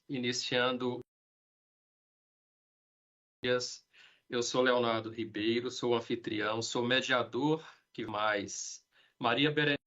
iniciando. Eu sou Leonardo Ribeiro, sou anfitrião, sou mediador, que mais? Maria Berenice,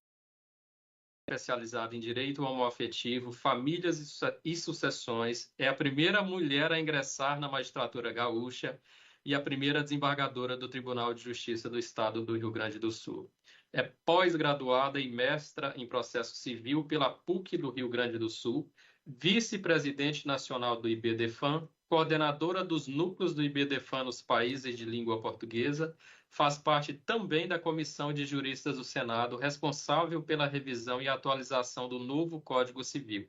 especializada em direito homoafetivo, famílias e sucessões, é a primeira mulher a ingressar na magistratura gaúcha e a primeira desembargadora do Tribunal de Justiça do Estado do Rio Grande do Sul. É pós-graduada e mestra em processo civil pela PUC do Rio Grande do Sul, vice-presidente nacional do IBDFAN, coordenadora dos núcleos do IBDFAN nos países de língua portuguesa, faz parte também da Comissão de Juristas do Senado, responsável pela revisão e atualização do novo Código Civil.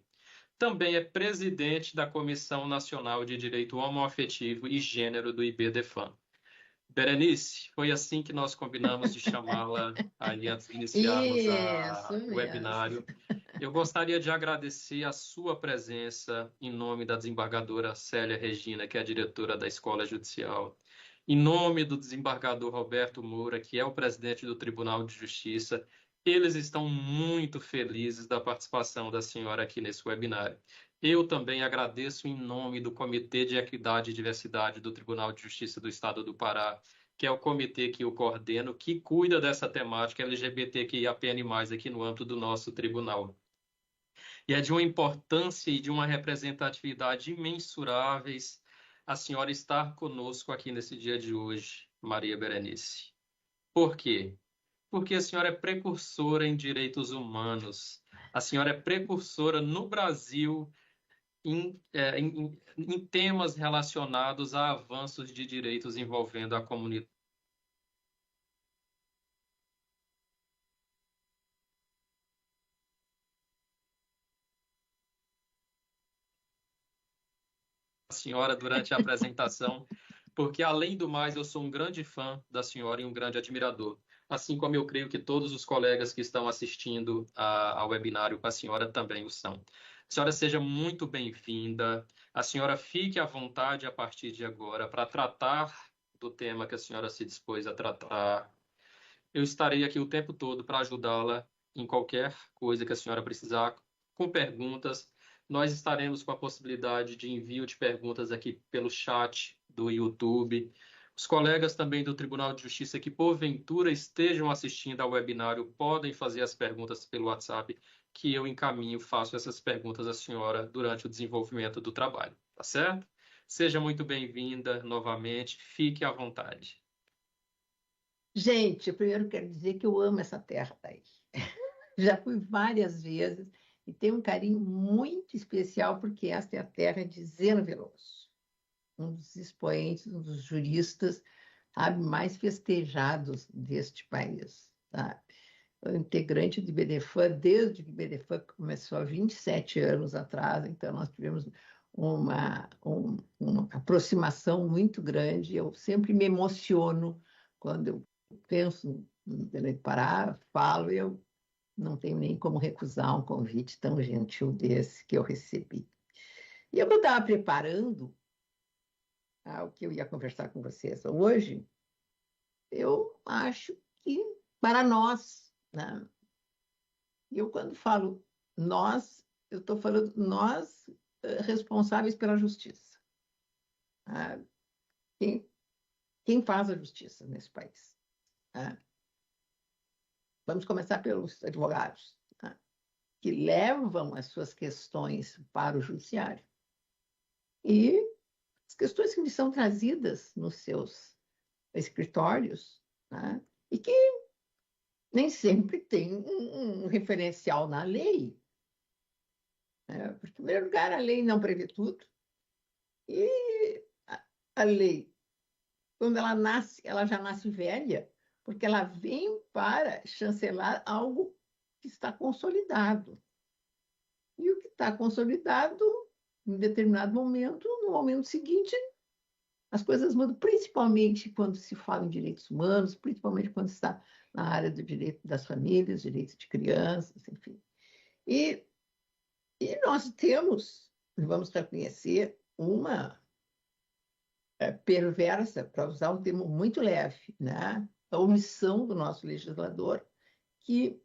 Também é presidente da Comissão Nacional de Direito Homoafetivo e Gênero do IBDFAN. Berenice, foi assim que nós combinamos de chamá-la ali antes de iniciarmos o webinário. Eu gostaria de agradecer a sua presença em nome da desembargadora Célia Regina, que é a diretora da Escola Judicial, em nome do desembargador Roberto Moura, que é o presidente do Tribunal de Justiça. Eles estão muito felizes da participação da senhora aqui nesse webinário. Eu também agradeço em nome do Comitê de Equidade e Diversidade do Tribunal de Justiça do Estado do Pará, que é o comitê que eu coordeno, que cuida dessa temática LGBTQIAPN+, aqui no âmbito do nosso tribunal. E é de uma importância e de uma representatividade imensuráveis a senhora estar conosco aqui nesse dia de hoje, Maria Berenice. Por quê? Porque a senhora é precursora em direitos humanos. A senhora é precursora no Brasil em temas relacionados a avanços de direitos envolvendo a comunidade. A senhora durante a apresentação, porque, além do mais, eu sou um grande fã da senhora e um grande admirador. Assim como eu creio que todos os colegas que estão assistindo ao webinário com a senhora também o são. A senhora seja muito bem-vinda. A senhora fique à vontade a partir de agora para tratar do tema que a senhora se dispôs a tratar. Eu estarei aqui o tempo todo para ajudá-la em qualquer coisa que a senhora precisar, com perguntas. Nós estaremos com a possibilidade de envio de perguntas aqui pelo chat do YouTube. Os colegas também do Tribunal de Justiça que, porventura, estejam assistindo ao webinário, podem fazer as perguntas pelo WhatsApp, que eu encaminho, faço essas perguntas à senhora durante o desenvolvimento do trabalho. Tá certo? Seja muito bem-vinda novamente, fique à vontade. Gente, eu primeiro quero dizer que eu amo essa terra daí. Já fui várias vezes e tenho um carinho muito especial porque esta é a terra de Zeno Veloso, um dos expoentes, um dos juristas, sabe, mais festejados deste país, sabe? O integrante do IBDFAN, desde que o IBDFAN começou há 27 anos atrás, então nós tivemos uma aproximação muito grande. Eu sempre me emociono quando eu penso em Pará, falo, e eu não tenho nem como recusar um convite tão gentil desse que eu recebi. E eu estava preparando o que eu ia conversar com vocês hoje, eu acho que para nós, né? Eu, quando falo nós, eu estou falando nós responsáveis pela justiça. Ah, quem faz a justiça nesse país? Vamos começar pelos advogados, que levam as suas questões para o judiciário. E as questões que lhes são trazidas nos seus escritórios, e que nem sempre tem um referencial na lei. Porque, em primeiro lugar, a lei não prevê tudo. E a lei, quando ela nasce, ela já nasce velha, porque ela vem para chancelar algo que está consolidado. E o que está consolidado, em determinado momento, no momento seguinte, as coisas mudam, principalmente quando se fala em direitos humanos, principalmente quando se está na área do direito das famílias, direito de crianças, enfim. E nós temos, vamos reconhecer, uma perversa, para usar um termo muito leve, né? A omissão do nosso legislador, que,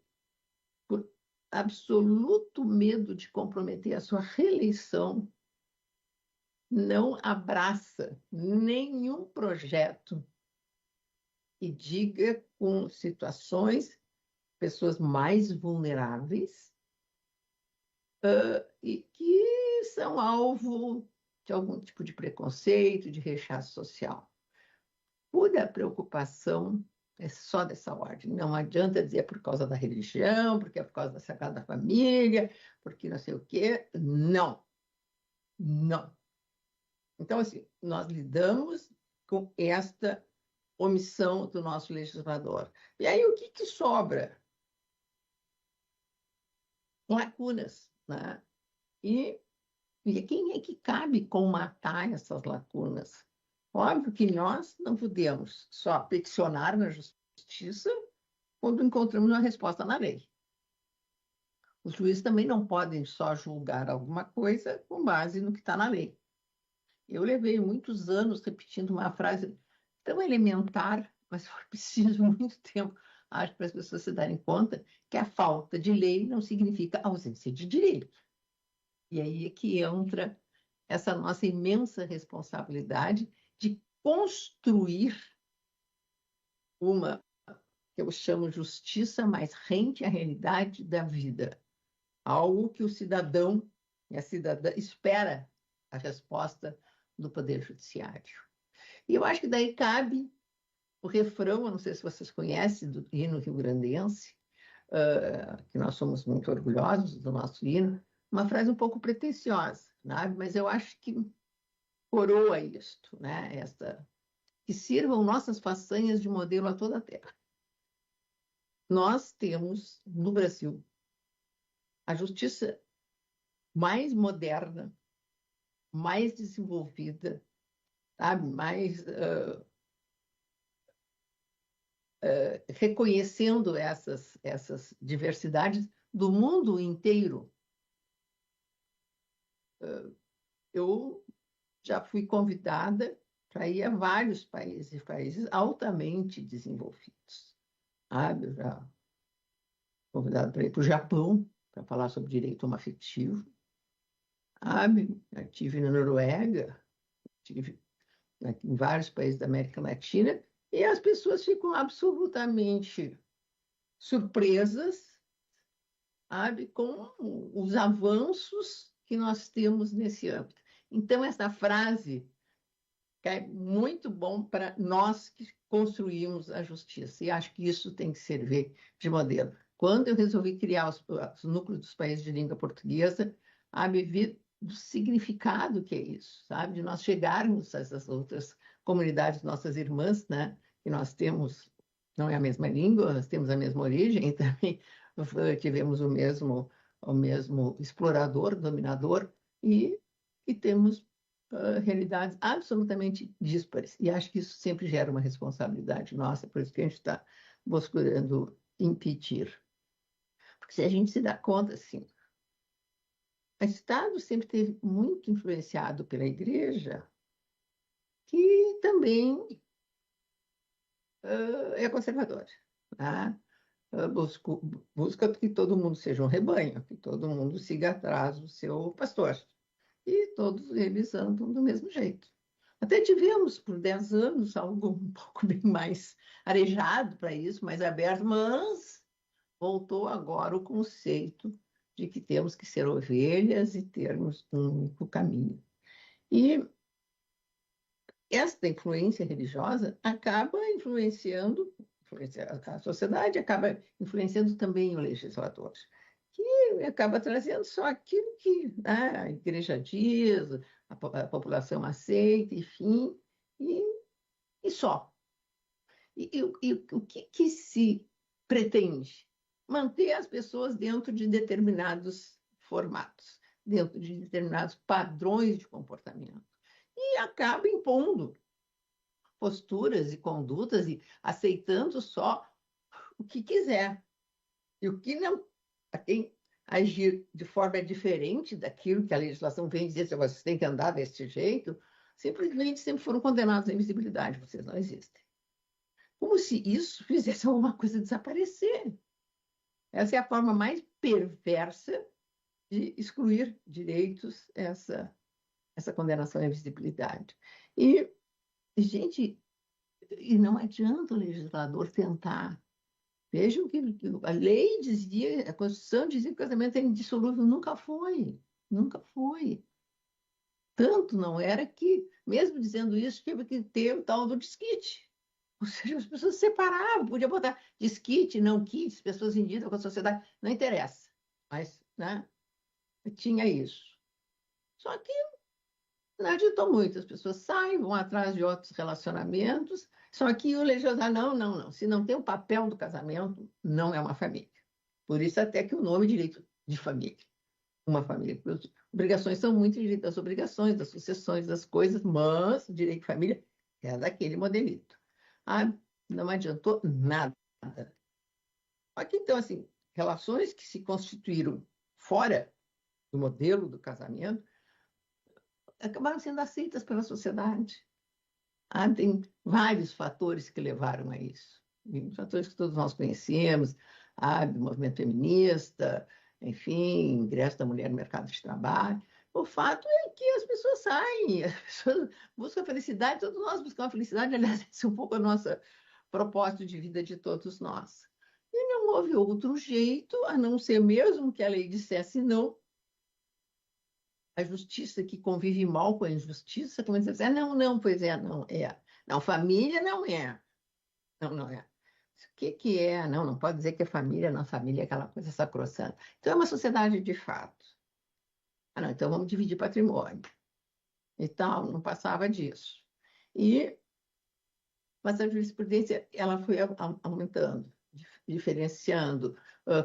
por absoluto medo de comprometer a sua reeleição não abraça nenhum projeto que diga com situações, pessoas mais vulneráveis, e que são alvo de algum tipo de preconceito, de rechaço social. Pura preocupação é só dessa ordem. Não adianta dizer por causa da religião, porque é por causa da Sagrada Família, porque não sei o quê. Não, não. Então, assim, nós lidamos com esta omissão do nosso legislador. E aí, o que sobra? Lacunas, né? E quem é que cabe colmatar essas lacunas? Óbvio que nós não podemos só peticionar na justiça quando encontramos uma resposta na lei. Os juízes também não podem só julgar alguma coisa com base no que está na lei. Eu levei muitos anos repetindo uma frase tão elementar, mas foi preciso muito tempo, acho, para as pessoas se darem conta que a falta de lei não significa ausência de direito. E aí é que entra essa nossa imensa responsabilidade de construir uma, que eu chamo justiça mais rente à realidade da vida, algo que o cidadão e a cidadã espera a resposta do Poder Judiciário. E eu acho que daí cabe o refrão, eu não sei se vocês conhecem, do hino rio-grandense, que nós somos muito orgulhosos do nosso hino, uma frase um pouco pretensiosa, né? Mas eu acho que coroa isto, né? Que sirvam nossas façanhas de modelo a toda a terra. Nós temos, no Brasil, a justiça mais moderna, mais desenvolvida, sabe? Mais reconhecendo essas diversidades do mundo inteiro. Eu já fui convidada para ir a vários países altamente desenvolvidos. Sabe? Eu já fui convidada para ir para o Japão, para falar sobre direito homoafetivo. Sabe? Eu estive na Noruega, estive em vários países da América Latina, e as pessoas ficam absolutamente surpresas, sabe, com os avanços que nós temos nesse âmbito. Então, essa frase é muito bom para nós que construímos a justiça, e acho que isso tem que servir de modelo. Quando eu resolvi criar os núcleos dos países de língua portuguesa, me vi do significado que é isso, sabe? De nós chegarmos a essas outras comunidades, nossas irmãs, né? Que nós temos, não é a mesma língua, nós temos a mesma origem, também tivemos o mesmo explorador, dominador, e temos realidades absolutamente díspares. E acho que isso sempre gera uma responsabilidade nossa, por isso que a gente está buscando impedir. Porque se a gente se dá conta, assim, o Estado sempre teve muito influenciado pela Igreja, que também é conservadora. Tá? Busca que todo mundo seja um rebanho, que todo mundo siga atrás do seu pastor. E todos eles andam do mesmo jeito. Até tivemos, por 10 anos, algo um pouco bem mais arejado para isso, mais aberto, mas voltou agora o conceito de que temos que ser ovelhas e termos um único caminho. E esta influência religiosa acaba influenciando a sociedade, acaba influenciando também o legislador, que acaba trazendo só aquilo que a igreja diz, a população aceita, enfim, e só. E o que se pretende? Manter as pessoas dentro de determinados formatos, dentro de determinados padrões de comportamento. E acaba impondo posturas e condutas e aceitando só o que quiser. E o que não, a quem agir de forma diferente daquilo que a legislação vem dizer, se vocês têm que andar desse jeito, simplesmente sempre foram condenados à invisibilidade, vocês não existem. Como se isso fizesse alguma coisa desaparecer. Essa é a forma mais perversa de excluir direitos, essa essa condenação à invisibilidade. E, gente, e não adianta o legislador tentar. Vejam que a lei dizia, a Constituição dizia que o casamento é indissolúvel. Nunca foi. Nunca foi. Tanto não era que, mesmo dizendo isso, teve que ter o tal do desquite. Ou seja, as pessoas se separavam, podia botar desquite, não quite, pessoas em dívida com a sociedade, não interessa. Mas, né, tinha isso. Só que não adiantou muito, as pessoas saem, vão atrás de outros relacionamentos, só que o legislador, não. Se não tem o papel do casamento, não é uma família. Por isso até que o nome é direito de família. Uma família. Obrigações são muito direito das obrigações, das sucessões, das coisas, mas o direito de família é daquele modelito. Ah, não adiantou nada. Só que, então, assim, relações que se constituíram fora do modelo do casamento acabaram sendo aceitas pela sociedade. Ah, tem vários fatores que levaram a isso. Fatores que todos nós conhecemos, o movimento feminista, enfim, ingresso da mulher no mercado de trabalho. O fato é que as pessoas saem, as pessoas buscam a felicidade, todos nós buscamos a felicidade, aliás, esse é um pouco a nossa propósito de vida de todos nós. E não houve outro jeito, a não ser mesmo que a lei dissesse não, a justiça que convive mal com a injustiça, começa a dizer, não, pois é, não é. Não, família não é. Não é. O que é? Não pode dizer que é família, não, família é aquela coisa sacrossanta. Então, é uma sociedade de fato. Não, então vamos dividir patrimônio. E tal, não passava disso. Mas a jurisprudência, ela foi aumentando, diferenciando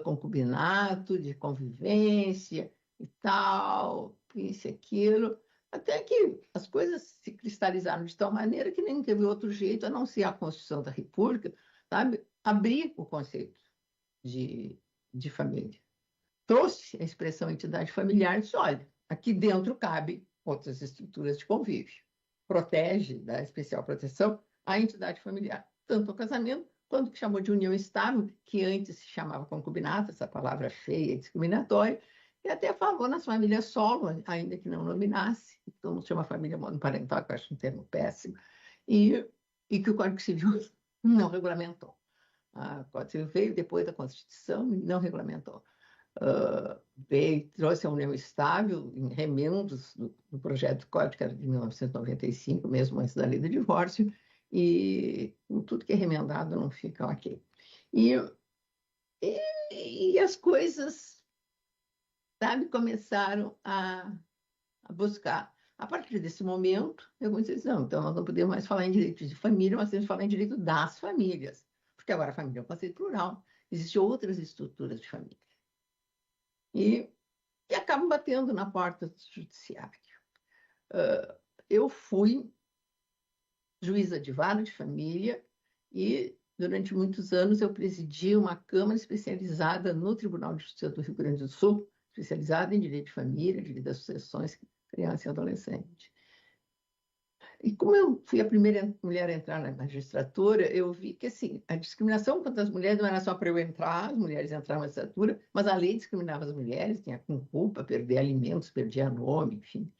concubinato, de convivência e tal, isso e aquilo, até que as coisas se cristalizaram de tal maneira que nem teve outro jeito, a não ser a Constituição da República, sabe? Abrir o conceito de família. Trouxe a expressão entidade familiar e disse, olha, aqui dentro cabe outras estruturas de convívio. Protege, dá especial proteção à entidade familiar, tanto o casamento quanto o que chamou de união estável, que antes se chamava concubinato, essa palavra feia e discriminatória, e até falou nas famílias solo, ainda que não nominasse, então se chama família monoparental, que eu acho um termo péssimo, e que o Código Civil não regulamentou. O Código Civil veio depois da Constituição e não regulamentou. Trouxe a união estável em remendos do projeto do Código, que era de 1995, mesmo antes da lei do divórcio, e tudo que é remendado não fica ok. E as coisas, sabe, começaram a buscar. A partir desse momento, eu comecei a dizer, não, então nós não podemos mais falar em direito de família, mas temos que falar em direito das famílias, porque agora a família é um conceito plural, existem outras estruturas de família. E acabam batendo na porta do judiciário. Eu fui juíza de vara de família e, durante muitos anos, eu presidi uma Câmara especializada no Tribunal de Justiça do Rio Grande do Sul, especializada em direito de família, direito das sucessões, criança e adolescente. E como eu fui a primeira mulher a entrar na magistratura, eu vi que, assim, a discriminação contra as mulheres não era só para eu entrar, as mulheres entraram na magistratura, mas a lei discriminava as mulheres, tinha com culpa, perder alimentos, perdia nome, enfim.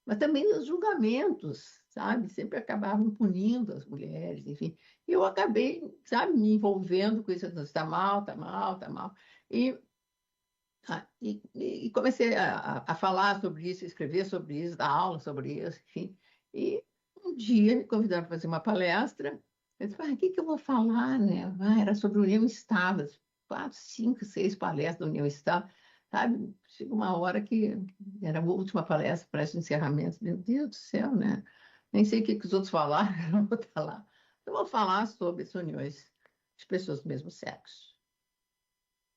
Mas também nos julgamentos, sabe? Sempre acabavam punindo as mulheres, enfim. E eu acabei, sabe, me envolvendo com isso, está mal, está mal, está mal. E comecei a falar sobre isso, escrever sobre isso, dar aula sobre isso, enfim. E um dia me convidaram para fazer uma palestra. Eu disse, o que eu vou falar, né? Era sobre União Estável. 4, 5, 6 palestras da União Estável. Sabe? Chega uma hora que era a última palestra, parece um encerramento. Meu Deus do céu, né? Nem sei o que os outros falaram, eu não vou estar lá. Eu vou falar sobre as uniões de pessoas do mesmo sexo.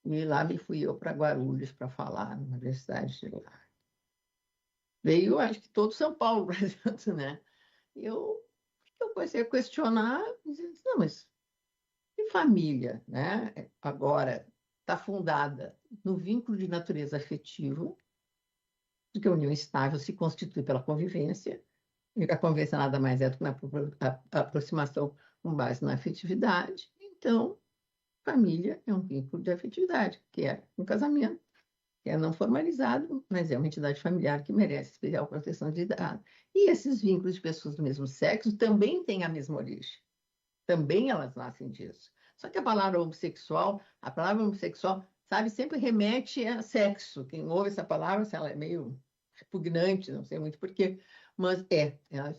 E lá me fui eu para Guarulhos para falar na universidade de lá. Veio, acho que todo São Paulo para dentro, né? Eu comecei a questionar, dizendo, não, mas que família, né? Agora está fundada no vínculo de natureza afetiva, porque a união estável se constitui pela convivência, e a convivência nada mais é do que a aproximação com base na afetividade. Então, família é um vínculo de afetividade, que é um casamento, que é não formalizado, mas é uma entidade familiar que merece especial proteção de dados. E esses vínculos de pessoas do mesmo sexo também têm a mesma origem. Também elas nascem disso. Só que a palavra homossexual, sabe, sempre remete a sexo. Quem ouve essa palavra, se ela é meio repugnante, não sei muito porquê, mas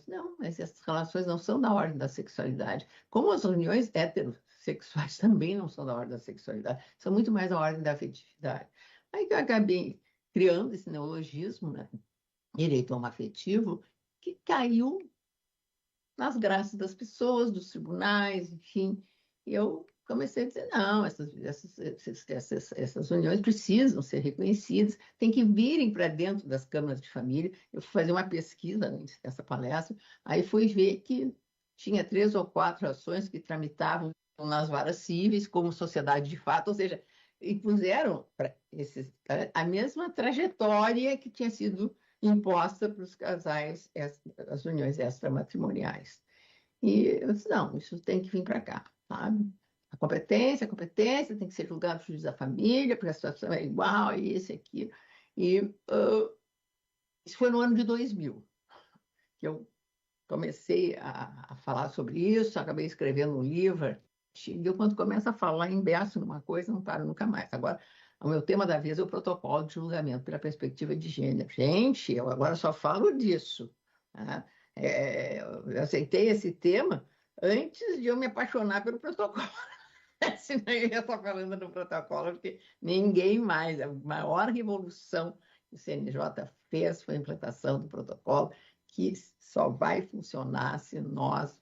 não, mas essas relações não são da ordem da sexualidade. Como as uniões heterossexuais também não são da ordem da sexualidade, são muito mais da ordem da afetividade. Aí que eu acabei criando esse neologismo, né, direito homoafetivo, que caiu nas graças das pessoas, dos tribunais, enfim. E eu comecei a dizer, não, essas uniões precisam ser reconhecidas, tem que virem para dentro das câmaras de família. Eu fui fazer uma pesquisa antes dessa palestra, aí fui ver que tinha 3 ou 4 ações que tramitavam nas varas cíveis como sociedade de fato, ou seja, impuseram para a mesma trajetória que tinha sido imposta para os casais, as uniões extramatrimoniais. E eu disse, não, isso tem que vir para cá, sabe? A competência tem que ser julgado o juiz da família, porque a situação é igual, e esse aqui. E isso foi no ano de 2000, que eu comecei a falar sobre isso, acabei escrevendo um livro, e eu, quando começo a falar em berço numa coisa, não paro nunca mais. Agora, o meu tema da vez é o protocolo de julgamento pela perspectiva de gênero. Gente, eu agora só falo disso. Tá? Eu aceitei esse tema antes de eu me apaixonar pelo protocolo. Senão eu ia estar falando do protocolo, porque ninguém mais. A maior revolução que o CNJ fez foi a implantação do protocolo, que só vai funcionar se nós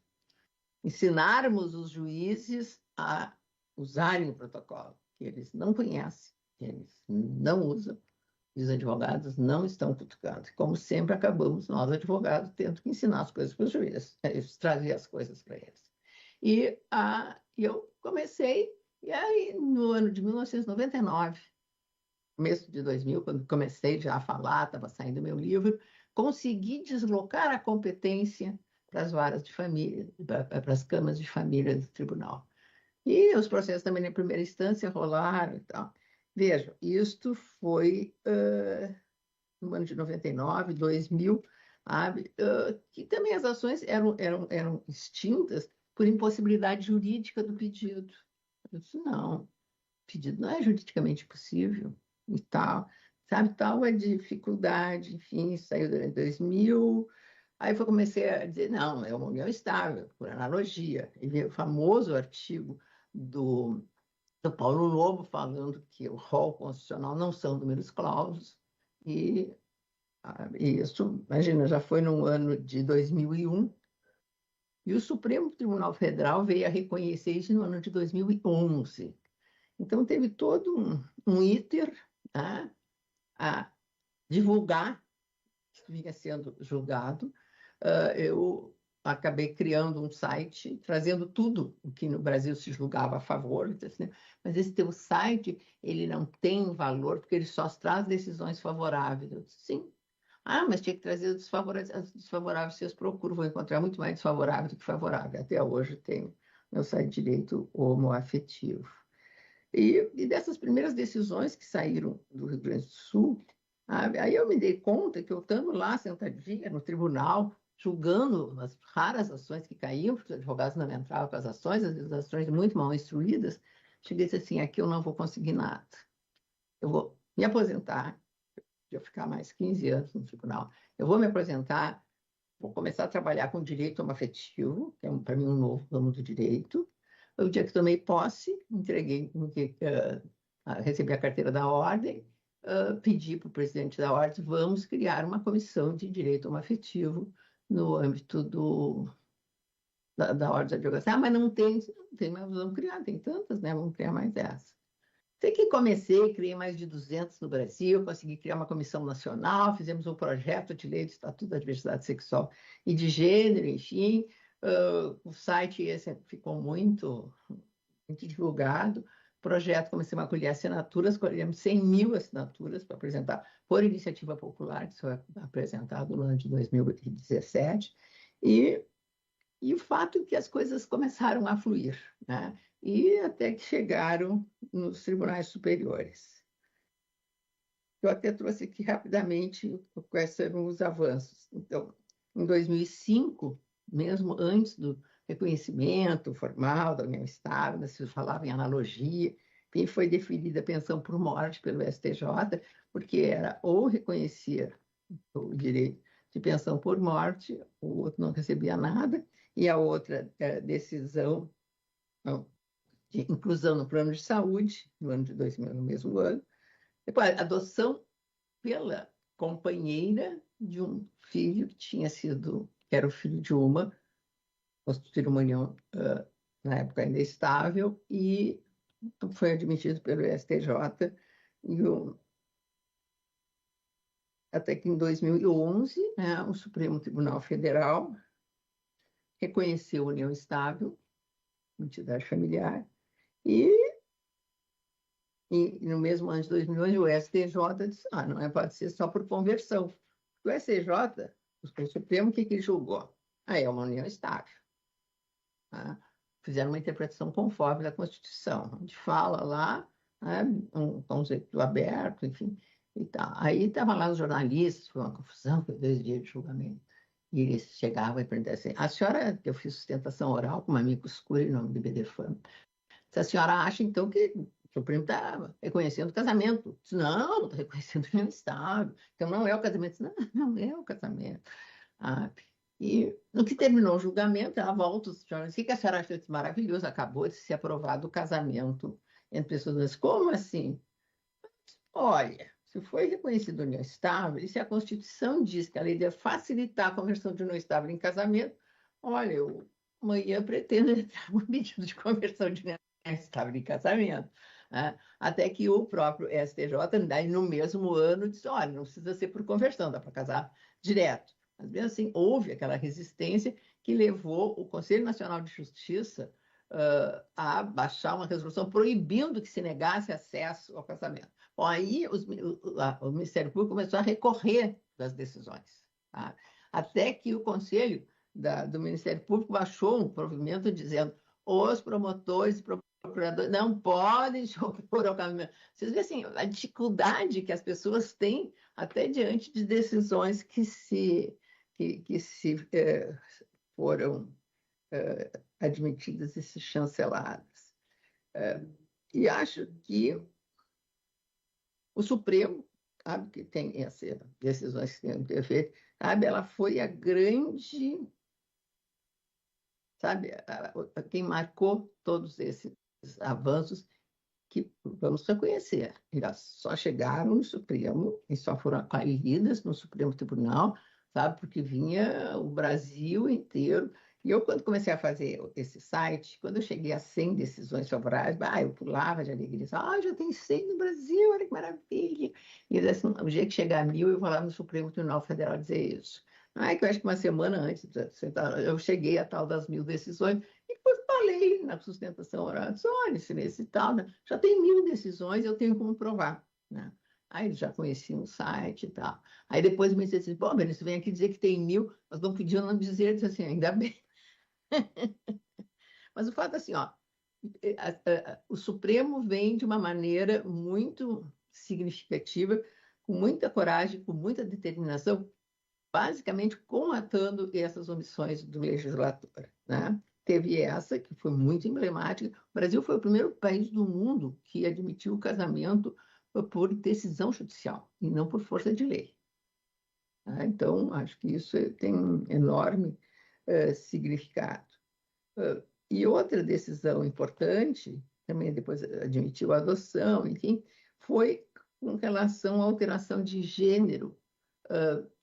ensinarmos os juízes a usarem o protocolo, que eles não conhecem, que eles não usam, e os advogados não estão cutucando. Como sempre, acabamos, nós, advogados, tendo que ensinar as coisas para os juízes, trazer as coisas para eles. E eu comecei, e aí, no ano de 1999, começo de 2000, quando comecei já a falar, estava saindo meu livro, consegui deslocar a competência para as varas de família, para as câmaras de família do tribunal. E os processos também, na primeira instância, rolaram e tal. Vejam, isto foi no ano de 99, 2000, sabe? Que também as ações eram extintas por impossibilidade jurídica do pedido. Eu disse, não, o pedido não é juridicamente possível e tal. Sabe, tal é dificuldade, enfim, saiu em 2000. Aí eu comecei a dizer, não, é uma união estável, por analogia. E veio o famoso artigo do Paulo Lobo falando que o rol constitucional não são números clausos. E isso, imagina, já foi no ano de 2001, e o Supremo Tribunal Federal veio a reconhecer isso no ano de 2011. Então, teve todo um iter, tá, a divulgar que vinha sendo julgado. Eu acabei criando um site, trazendo tudo o que no Brasil se julgava a favor, assim, mas esse teu site, ele não tem valor, porque ele só traz decisões favoráveis. Eu disse, sim. Mas tinha que trazer os desfavoráveis. As desfavoráveis, vocês procuram, vão encontrar muito mais desfavorável do que favorável. Até hoje tem meu site de direito homoafetivo. E dessas primeiras decisões que saíram do Rio Grande do Sul, aí eu me dei conta que eu estando lá, sentadinha no tribunal, julgando as raras ações que caíam, porque os advogados não entravam com as ações, às vezes ações muito mal instruídas, cheguei a dizer assim, aqui eu não vou conseguir nada. Eu vou me aposentar, eu ficar mais 15 anos no tribunal, eu vou me aposentar, vou começar a trabalhar com direito homoafetivo, que é para mim um novo ramo do direito. O dia que tomei posse, recebi a carteira da ordem, pedi para o presidente da ordem, vamos criar uma comissão de direito homoafetivo no âmbito da ordem de advocacia. Mas não tem, mas vamos criar, tem tantas, né? Vamos criar mais essa. Sei que comecei, criei mais de 200 no Brasil, consegui criar uma comissão nacional, fizemos um projeto de lei do Estatuto da Diversidade Sexual e de Gênero, enfim. O site esse ficou muito divulgado. O projeto, comecei a colher assinaturas, colhemos 100 mil assinaturas para apresentar por iniciativa popular, que foi apresentado no ano de 2017. E o fato é que as coisas começaram a fluir, né? E até que chegaram nos tribunais superiores. Eu até trouxe aqui rapidamente quais foram os avanços. Então, em 2005, mesmo antes do reconhecimento formal da união estável, se falava em analogia, enfim, foi definida a pensão por morte pelo STJ, porque era ou reconhecer o direito de pensão por morte, o outro não recebia nada, e a outra decisão de inclusão no plano de saúde, no ano de 2000, no mesmo ano. Depois, adoção pela companheira de um filho que era o filho de uma, constituíram uma união, na época ainda estável, e foi admitido pelo STJ, e até que em 2011, né, o Supremo Tribunal Federal reconheceu a união estável, entidade familiar, e, no mesmo ano de 2011, o STJ disse, não pode ser só por conversão. O STJ, o Supremo, o que ele julgou? É uma união estável. Tá? Fizeram uma interpretação conforme da Constituição, onde fala lá, né, um conceito aberto, enfim, e tal. Aí estavam lá os jornalistas, foi uma confusão, foi 2 dias de julgamento. E eles chegavam e perguntavam assim, a senhora, que eu fiz sustentação oral com uma amiga escura em nome do BDFAM, se a senhora acha, então, que o Supremo está reconhecendo o casamento? Disse, não está reconhecendo o união estável. Então, não é o casamento. Disse, não é o casamento. E no que terminou o julgamento, ela volta, os jornalistas, o que a senhora acha disso? Maravilhoso, acabou de ser aprovado o casamento entre pessoas. Como assim? Olha, se foi reconhecido união estável, e se a Constituição diz que a lei deve facilitar a conversão de união estável em casamento, olha, eu amanhã pretendo entrar com um pedido de conversão de união estável em casamento. Né? Até que o próprio STJ, daí no mesmo ano, disse, olha, não precisa ser por conversão, dá para casar direto. Mas mesmo assim, houve aquela resistência que levou o Conselho Nacional de Justiça a baixar uma resolução proibindo que se negasse acesso ao casamento. Bom, aí o Ministério Público começou a recorrer das decisões, tá? Até que o Conselho do Ministério Público baixou um provimento dizendo os promotores e procuradores não podem se opor ao casamento. Vocês veem assim, a dificuldade que as pessoas têm até diante de decisões que foram admitidas e se chanceladas. E acho que o Supremo, sabe, que tem essas decisões que tem que ter feito, sabe, ela foi a grande, sabe, quem marcou todos esses avanços que vamos reconhecer. Elas só chegaram no Supremo e só foram acolhidas no Supremo Tribunal, sabe, porque vinha o Brasil inteiro. E eu, quando comecei a fazer esse site, quando eu cheguei a 100 decisões favoráveis, eu pulava de alegria, já tem 100 no Brasil, olha que maravilha. E assim, o dia que chegar a 1000, eu vou lá no Supremo Tribunal Federal dizer isso. Não é que eu acho que uma semana antes, eu cheguei a tal das 1000 decisões, e depois falei na sustentação oral, disse, olha, se nesse tal, né, já tem 1000 decisões, eu tenho como provar. Né? Aí eles já conheciam o site e tal. Aí depois me disse assim, bom, Benício, vem aqui dizer que tem 1000, mas não podiam não dizer, disse assim, ainda bem. Mas o fato é assim, o Supremo vem de uma maneira muito significativa, com muita coragem, com muita determinação, basicamente comatando essas omissões do legislador. Né? Teve essa, que foi muito emblemática. O Brasil foi o primeiro país do mundo que admitiu o casamento por decisão judicial, e não por força de lei. Tá? Então, acho que isso tem um enorme significado. E outra decisão importante, também depois admitiu a adoção, enfim, foi com relação à alteração de gênero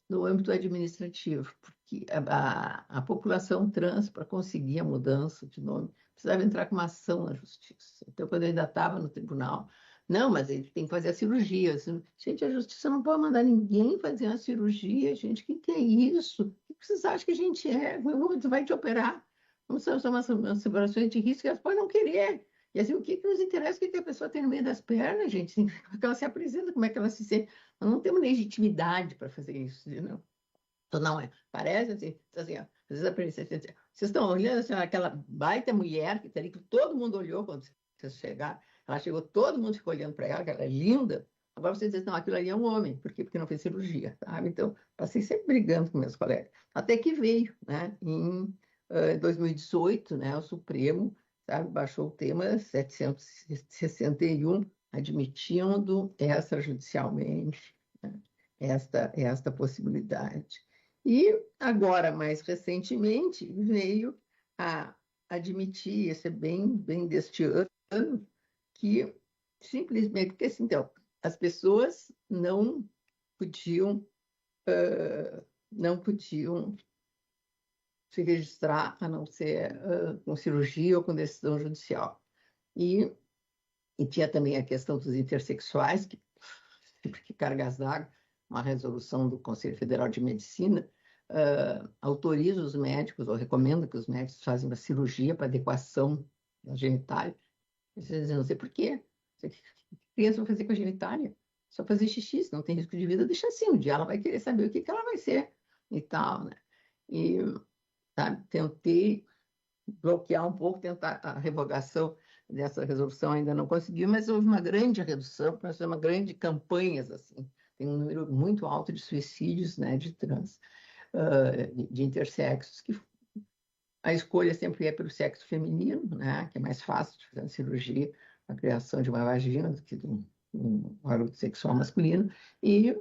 no âmbito administrativo, porque a população trans, para conseguir a mudança de nome, precisava entrar com uma ação na justiça. Então, quando eu ainda estava no tribunal, não, mas ele tem que fazer a cirurgia. Gente, a justiça não pode mandar ninguém fazer uma cirurgia, gente. O que é isso? O que vocês acham que a gente é? Vai te operar. Não são umas separações de risco que elas podem não querer. E assim, o que nos interessa? O que a pessoa tem no meio das pernas, gente? Como é que ela se apresenta? Como é que ela se sente? Nós não temos legitimidade para fazer isso, não. Então, não é. Parece assim, às vezes vocês estão olhando assim, aquela baita mulher que está ali, que todo mundo olhou quando vocês chegaram. Ela chegou, todo mundo ficou olhando para ela, que ela é linda, Agora você diz, não, aquilo ali é um homem. Por quê? Porque não fez cirurgia, sabe? Então, passei sempre brigando com meus colegas. Até que veio, né? Em 2018, né? O Supremo, sabe? Baixou o tema 761, admitindo extrajudicialmente, né, esta possibilidade. E agora, mais recentemente, veio a admitir, esse é bem deste ano, que simplesmente, porque assim, então, as pessoas podiam, não podiam se registrar a não ser com cirurgia ou com decisão judicial. E tinha também a questão dos intersexuais, que cargas d'água, uma resolução do Conselho Federal de Medicina autoriza os médicos, ou recomenda que os médicos façam uma cirurgia para adequação da genitália. Vocês dizem, não sei por quê. O que criança vai fazer com a genitália? Só fazer xixi, se não tem risco de vida, deixa assim. Um dia ela vai querer saber o que ela vai ser e tal, né? E sabe, tentei bloquear um pouco, tentar a revogação dessa resolução, ainda não conseguiu, mas houve uma grande redução, uma grande campanhas assim. Tem um número muito alto de suicídios, né, de trans, de intersexos, que a escolha sempre é pelo sexo feminino, né, que é mais fácil de fazer uma cirurgia, a criação de uma vagina do que de um órgão sexual masculino, e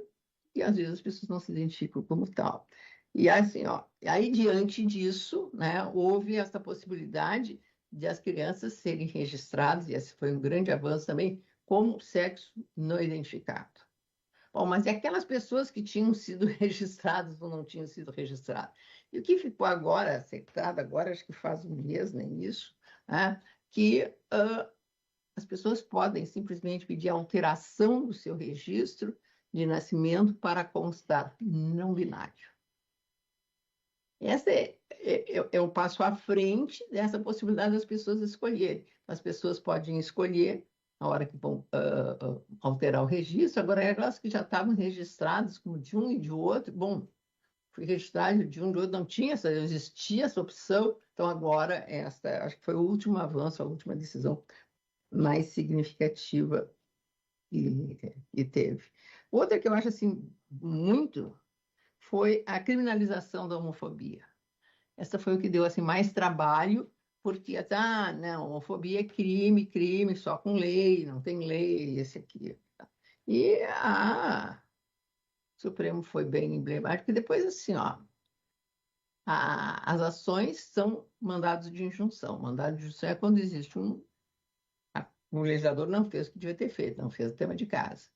às vezes as pessoas não se identificam como tal. E assim, ó, aí diante disso, né, houve essa possibilidade de as crianças serem registradas, e esse foi um grande avanço também, como sexo não identificado. Bom, mas e aquelas pessoas que tinham sido registradas ou não tinham sido registradas? E o que ficou agora aceitado, agora acho que faz um mês, nem isso, né, que as pessoas podem simplesmente pedir a alteração do seu registro de nascimento para constar não binário. Esse é o passo à frente dessa possibilidade das pessoas escolherem. As pessoas podem escolher na hora que vão alterar o registro. Agora, aquelas que já estavam registradas como de um e de outro, bom, fui registrado de um e de outro, não existia essa opção. Então, agora, acho que foi o último avanço, a última decisão mais significativa que teve. Outra que eu acho assim muito foi a criminalização da homofobia. Essa foi o que deu assim mais trabalho, porque não, homofobia é crime, crime só com lei, não tem lei, esse aqui. E o Supremo foi bem emblemático, e depois assim, ó, as ações são mandados de injunção. Mandado de injunção é quando existe um legislador não fez o que devia ter feito, não fez o tema de casa.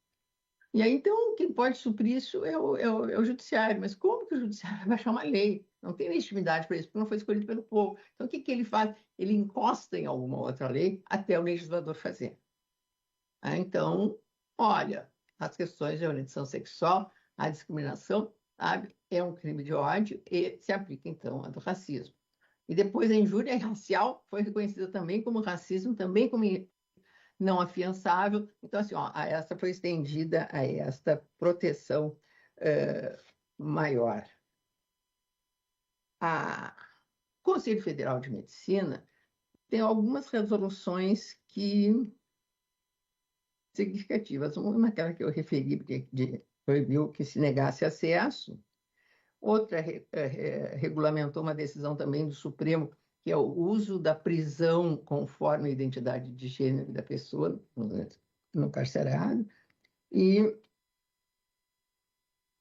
E aí, então, quem pode suprir isso é o judiciário. Mas como que o judiciário vai baixar uma lei? Não tem legitimidade para isso, porque não foi escolhido pelo povo. Então, o que ele faz? Ele encosta em alguma outra lei até o legislador fazer. Então, olha, as questões de orientação sexual, a discriminação, sabe, é um crime de ódio e se aplica, então, a do racismo. E depois a injúria racial foi reconhecida também como racismo, também como não afiançável. Então, assim, ó, essa foi estendida a esta proteção maior. O Conselho Federal de Medicina tem algumas resoluções significativas. Uma é aquela que eu referi, porque proibiu que se negasse acesso. Outra regulamentou uma decisão também do Supremo, que é o uso da prisão conforme a identidade de gênero da pessoa no carcerário. E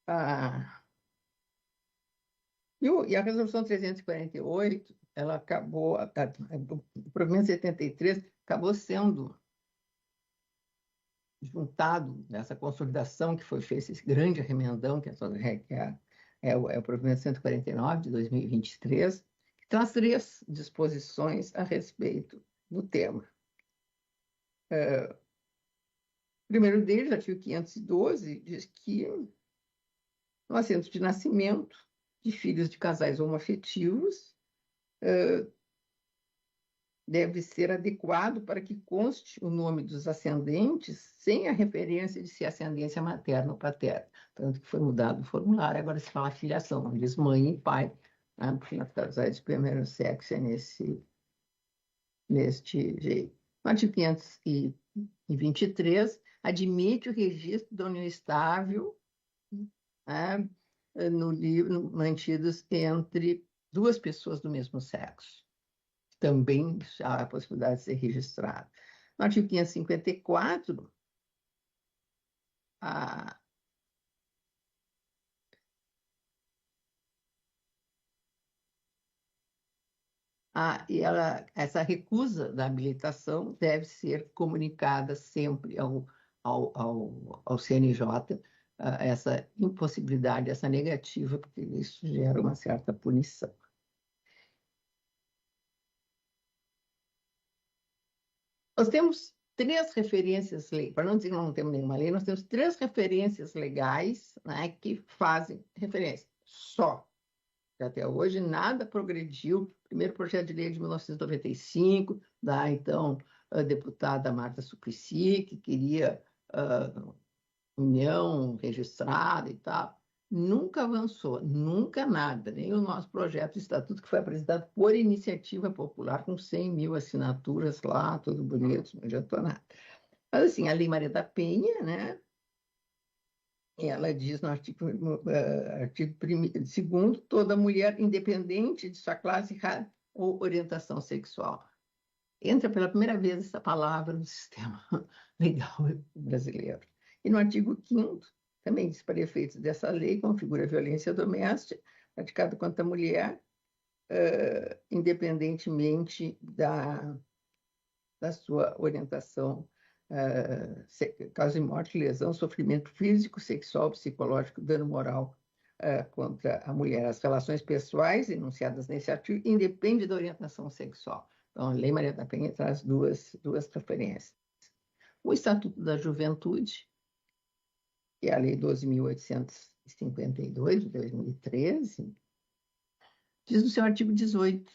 a Resolução 348, ela acabou, o provimento 73 acabou sendo juntado nessa consolidação que foi feita, esse grande remendão, que é o provimento 149 de 2023, que traz 3 disposições a respeito do tema. O primeiro deles, artigo 512, diz que no assento de nascimento de filhos de casais homoafetivos deve ser adequado para que conste o nome dos ascendentes sem a referência de se ascendência materna ou paterna. Tanto que foi mudado o formulário, agora se fala filiação, não diz mãe e pai, né? Porque nos casais de primeiro sexo é neste jeito. No artigo 516, em 23, admite o registro da união estável, né, no livro, mantidos entre duas pessoas do mesmo sexo. Também há a possibilidade de ser registrado. No artigo 554, a essa recusa da habilitação deve ser comunicada sempre ao CNJ, essa impossibilidade, essa negativa, porque isso gera uma certa punição. Nós temos três referências, para não dizer que não temos nenhuma lei, nós temos três referências legais, né, que fazem referência só. Até hoje nada progrediu. Primeiro projeto de lei de 1995, da então a deputada Marta Suplicy, que queria união registrada e tal. Nunca avançou, nunca nada, nem o nosso projeto de estatuto, que foi apresentado por iniciativa popular, com 100 mil assinaturas lá, tudo bonito, não adiantou nada. Mas, assim, a Lei Maria da Penha, né? Ela diz no artigo 2º, toda mulher, independente de sua classe, raça ou orientação sexual. Entra pela primeira vez essa palavra no sistema legal brasileiro. E no artigo 5º, também diz, para efeitos dessa lei, configura a violência doméstica praticada contra a mulher, independentemente da sua orientação, causa de morte, lesão, sofrimento físico, sexual, psicológico, dano moral contra a mulher. As relações pessoais enunciadas nesse artigo independem da orientação sexual. Então, a Lei Maria da Penha traz duas referências. O Estatuto da Juventude, que é a Lei 12.852, de 2013, diz no seu artigo 18,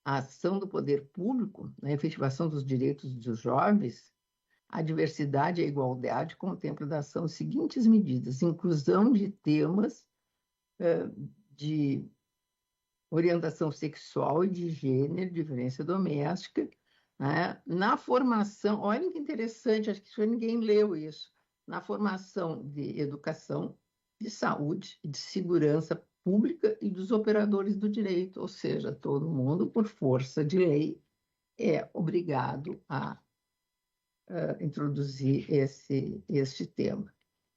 a ação do poder público na efetivação dos direitos dos jovens, a diversidade e a igualdade contemplam da ação as seguintes medidas: inclusão de temas de orientação sexual e de gênero, de violência doméstica, né? Na formação, olha que interessante, acho que ninguém leu isso, na formação de educação, de saúde, de segurança pública e dos operadores do direito, ou seja, todo mundo, por força de lei, é obrigado a introduzir este tema.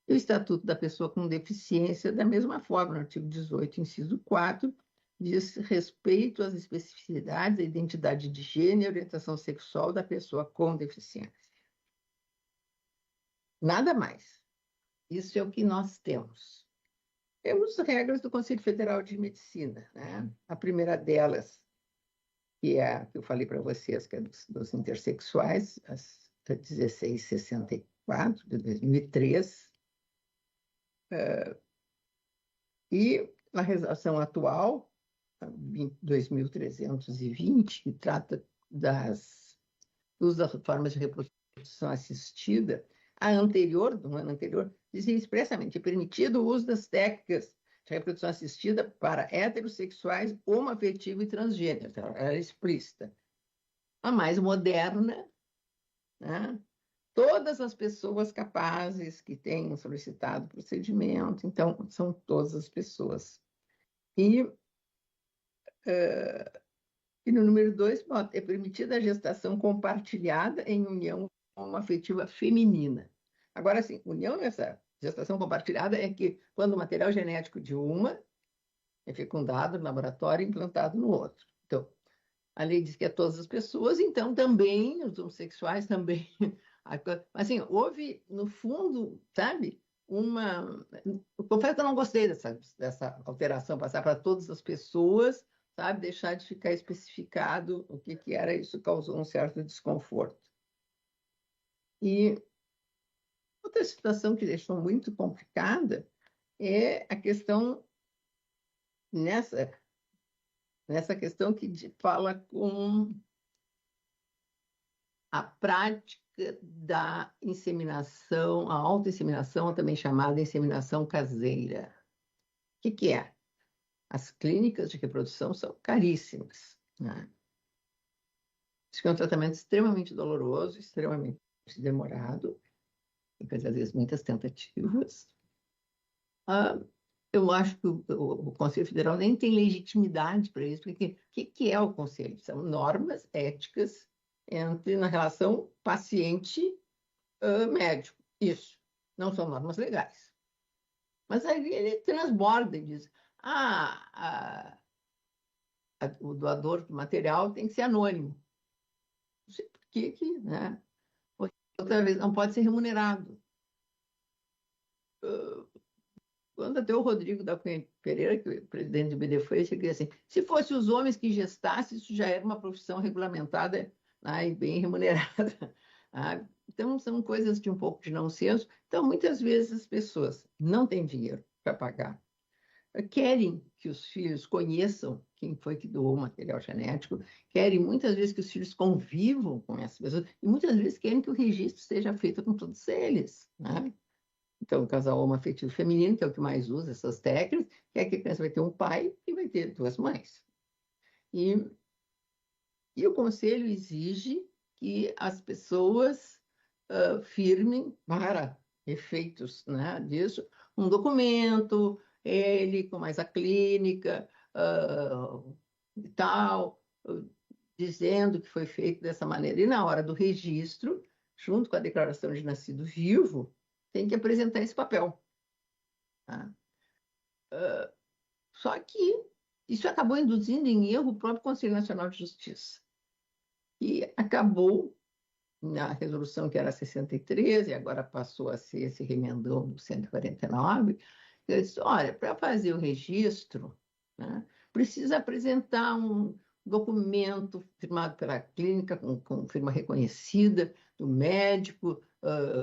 E o Estatuto da Pessoa com Deficiência, da mesma forma, no artigo 18, inciso 4, diz respeito às especificidades da identidade de gênero e orientação sexual da pessoa com deficiência. Nada mais. Isso é o que nós temos. Temos regras do Conselho Federal de Medicina, né? A primeira delas, que é a que eu falei para vocês, que é dos intersexuais, a 1664, de 2003, e a resolução atual, 2.320, que trata das formas de reprodução assistida, a anterior, do ano anterior, dizia expressamente: é permitido o uso das técnicas de reprodução assistida para heterossexuais, homoafetivo e transgênero. Então, era explícita. A mais moderna, né? Todas as pessoas capazes que tenham solicitado o procedimento, então, são todas as pessoas. E no número 2, é permitida a gestação compartilhada em união homoafetiva feminina. Agora, sim, união nessa gestação compartilhada é que quando o material genético de uma é fecundado no laboratório e implantado no outro. Então, a lei diz que é todas as pessoas, então também os homossexuais também. Assim, houve, no fundo, sabe, uma... Eu confesso que eu não gostei dessa alteração, passar para todas as pessoas, sabe, deixar de ficar especificado o que era isso, causou um certo desconforto. E outra situação que deixou muito complicada é a questão nessa questão que fala com a prática da inseminação, a autoinseminação, também chamada inseminação caseira. O que é? As clínicas de reprodução são caríssimas, né? Isso é um tratamento extremamente doloroso, extremamente demorado, porque às vezes muitas tentativas. Eu acho que o Conselho Federal nem tem legitimidade para isso, porque o que é o Conselho? São normas éticas na relação paciente-médico. Isso. Não são normas legais. Mas aí ele transborda e diz: o doador do material tem que ser anônimo. Não sei por que, né? Outra vez, não pode ser remunerado. Quando até o Rodrigo da Cunha Pereira, que é o presidente do BD foi, eu cheguei assim: se fosse os homens que gestassem, isso já era uma profissão regulamentada, né, e bem remunerada. Então, são coisas de um pouco de não senso. Então, muitas vezes as pessoas não têm dinheiro para pagar, querem que os filhos conheçam quem foi que doou o material genético, querem muitas vezes que os filhos convivam com essas pessoas, e muitas vezes querem que o registro seja feito com todos eles, né? Então, o casal homoafetivo feminino, que é o que mais usa essas técnicas, quer que a criança vai ter um pai e vai ter duas mães. E o conselho exige que as pessoas firmem, para efeitos, né, disso, um documento, ele com mais a clínica e tal, dizendo que foi feito dessa maneira. E na hora do registro, junto com a declaração de nascido vivo, tem que apresentar esse papel. Tá? Só que isso acabou induzindo em erro o próprio Conselho Nacional de Justiça, e acabou na resolução que era 63, e agora passou a ser esse remendão do 149, eu disse: olha, para fazer o registro, né, precisa apresentar um documento firmado pela clínica, com firma reconhecida, do médico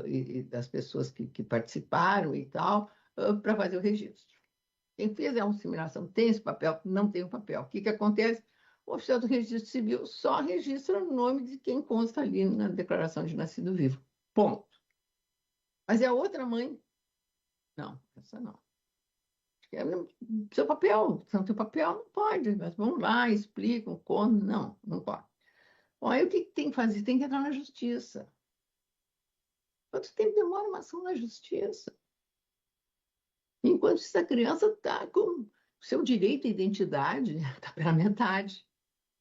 e das pessoas que participaram e tal, para fazer o registro. Quem fez a assimilação tem esse papel? Não tem o papel. O que acontece? O oficial do registro civil só registra o nome de quem consta ali na declaração de nascido vivo. Ponto. Mas é a outra mãe? Não, essa não. Seu papel, se não tem papel, não pode. Mas vamos lá, explicam como. Não, não pode. Bom, aí o que tem que fazer? Tem que entrar na justiça. Quanto tempo demora uma ação na justiça? Enquanto essa criança está com o seu direito à identidade, está pela metade.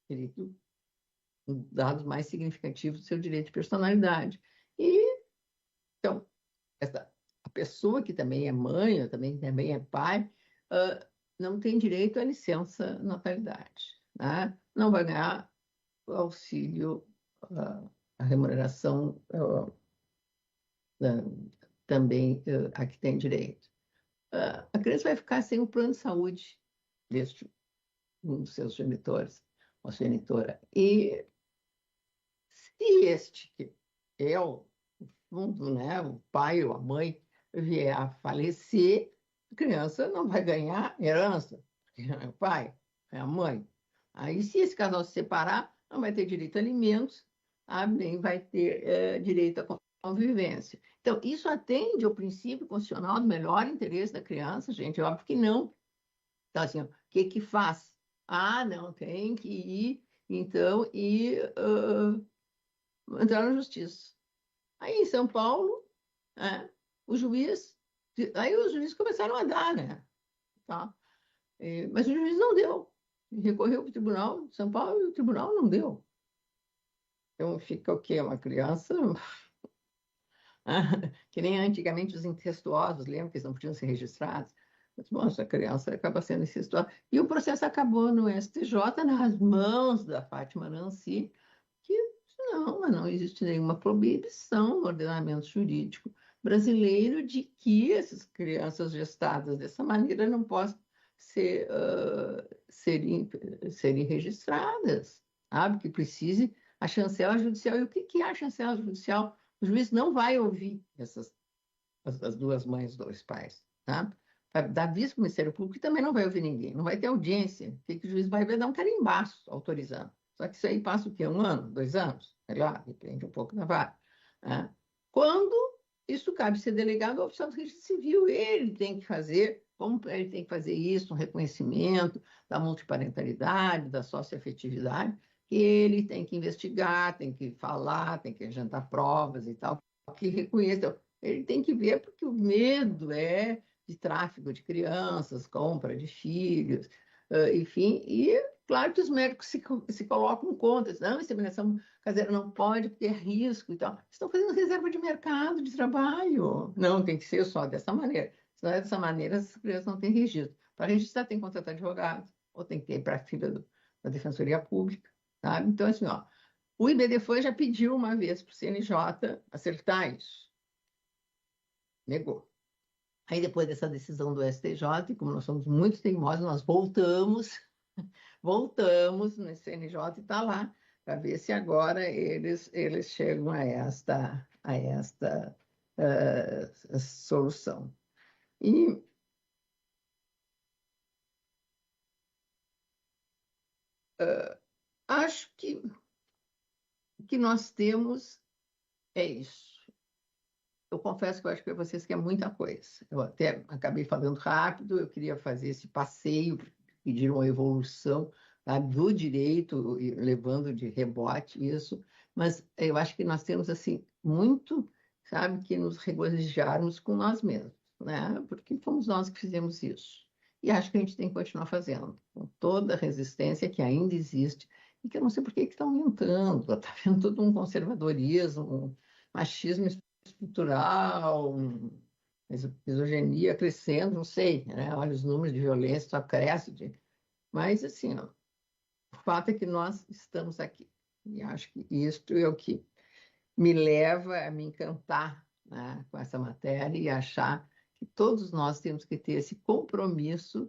Direito, dados mais significativos do seu direito de personalidade. E, então, a pessoa que também é mãe, ou também é pai, não tem direito à licença natalidade. Né? Não vai ganhar o auxílio, a remuneração também a que tem direito. A criança vai ficar sem o plano de saúde deste um dos seus genitores, ou genitora. E se este que é o fundo, né, o pai ou a mãe, vier a falecer, a criança não vai ganhar herança, porque não é o pai, é a mãe. Aí, se esse casal se separar, não vai ter direito a alimentos, nem vai ter direito à convivência. Então, isso atende ao princípio constitucional do melhor interesse da criança, gente? Óbvio que não. Então, assim, o que faz? Não, tem que ir, então, entrar na justiça. Aí, em São Paulo, o juiz... Aí os juízes começaram a dar, né? Tá? Mas o juiz não deu. Recorreu para o Tribunal de São Paulo e o tribunal não deu. Então, fica o quê? Uma criança... que nem antigamente os incestuosos, lembra que eles não podiam ser registrados? Mas, bom, essa criança acaba sendo incestuosa. E o processo acabou no STJ, nas mãos da Fátima Nancy, que não existe nenhuma proibição no ordenamento jurídico brasileiro de que essas crianças gestadas dessa maneira não possam serem registradas, sabe? Que precise a chancela judicial. E o que é a chancela judicial? O juiz não vai ouvir as duas mães, dois pais, tá? Vai dar vista para o Ministério Público e também não vai ouvir ninguém, não vai ter audiência. O que o juiz vai dar? Um carimbaço autorizando. Só que isso aí passa o quê? 1 ano, 2 anos? Sei lá, depende um pouco da vara. Né? Quando isso cabe ser delegado ao oficial do registro civil, ele tem que fazer, como ele tem que fazer isso, um reconhecimento da multiparentalidade, da socioafetividade, Ele tem que investigar, tem que falar, tem que apresentar provas e tal, que reconheça. Ele tem que ver porque o medo é de tráfico de crianças, compra de filhos, enfim, e claro que os médicos se colocam contra, não, inseminação caseira não pode porque é risco e tal. Estão fazendo reserva de mercado, de trabalho. Não, tem que ser só dessa maneira. Se não é dessa maneira, as crianças não têm registro. Para registrar, tem que contratar advogado, ou tem que ir para a fila da Defensoria Pública, sabe? Então, assim, ó, o IBDFAN já pediu uma vez para o CNJ acertar isso. Negou. Aí, depois dessa decisão do STJ, e como nós somos muito teimosos, nós voltamos no CNJ e está lá, para ver se agora eles chegam a esta solução. E acho que o que nós temos é isso. Eu confesso que eu acho para vocês que é muita coisa. Eu até acabei falando rápido, eu queria fazer esse passeio, pedir uma evolução, sabe, do direito, levando de rebote isso, mas eu acho que nós temos, assim, muito, sabe, que nos regozijarmos com nós mesmos, né? Porque fomos nós que fizemos isso. E acho que a gente tem que continuar fazendo, com toda a resistência que ainda existe, e que eu não sei por que está aumentando, está vendo todo um conservadorismo, um machismo estrutural, misoginia crescendo, não sei, né? Olha os números de violência, só cresce. Mas, assim, ó, o fato é que nós estamos aqui. E acho que isso é o que me leva a me encantar, né, com essa matéria e achar que todos nós temos que ter esse compromisso,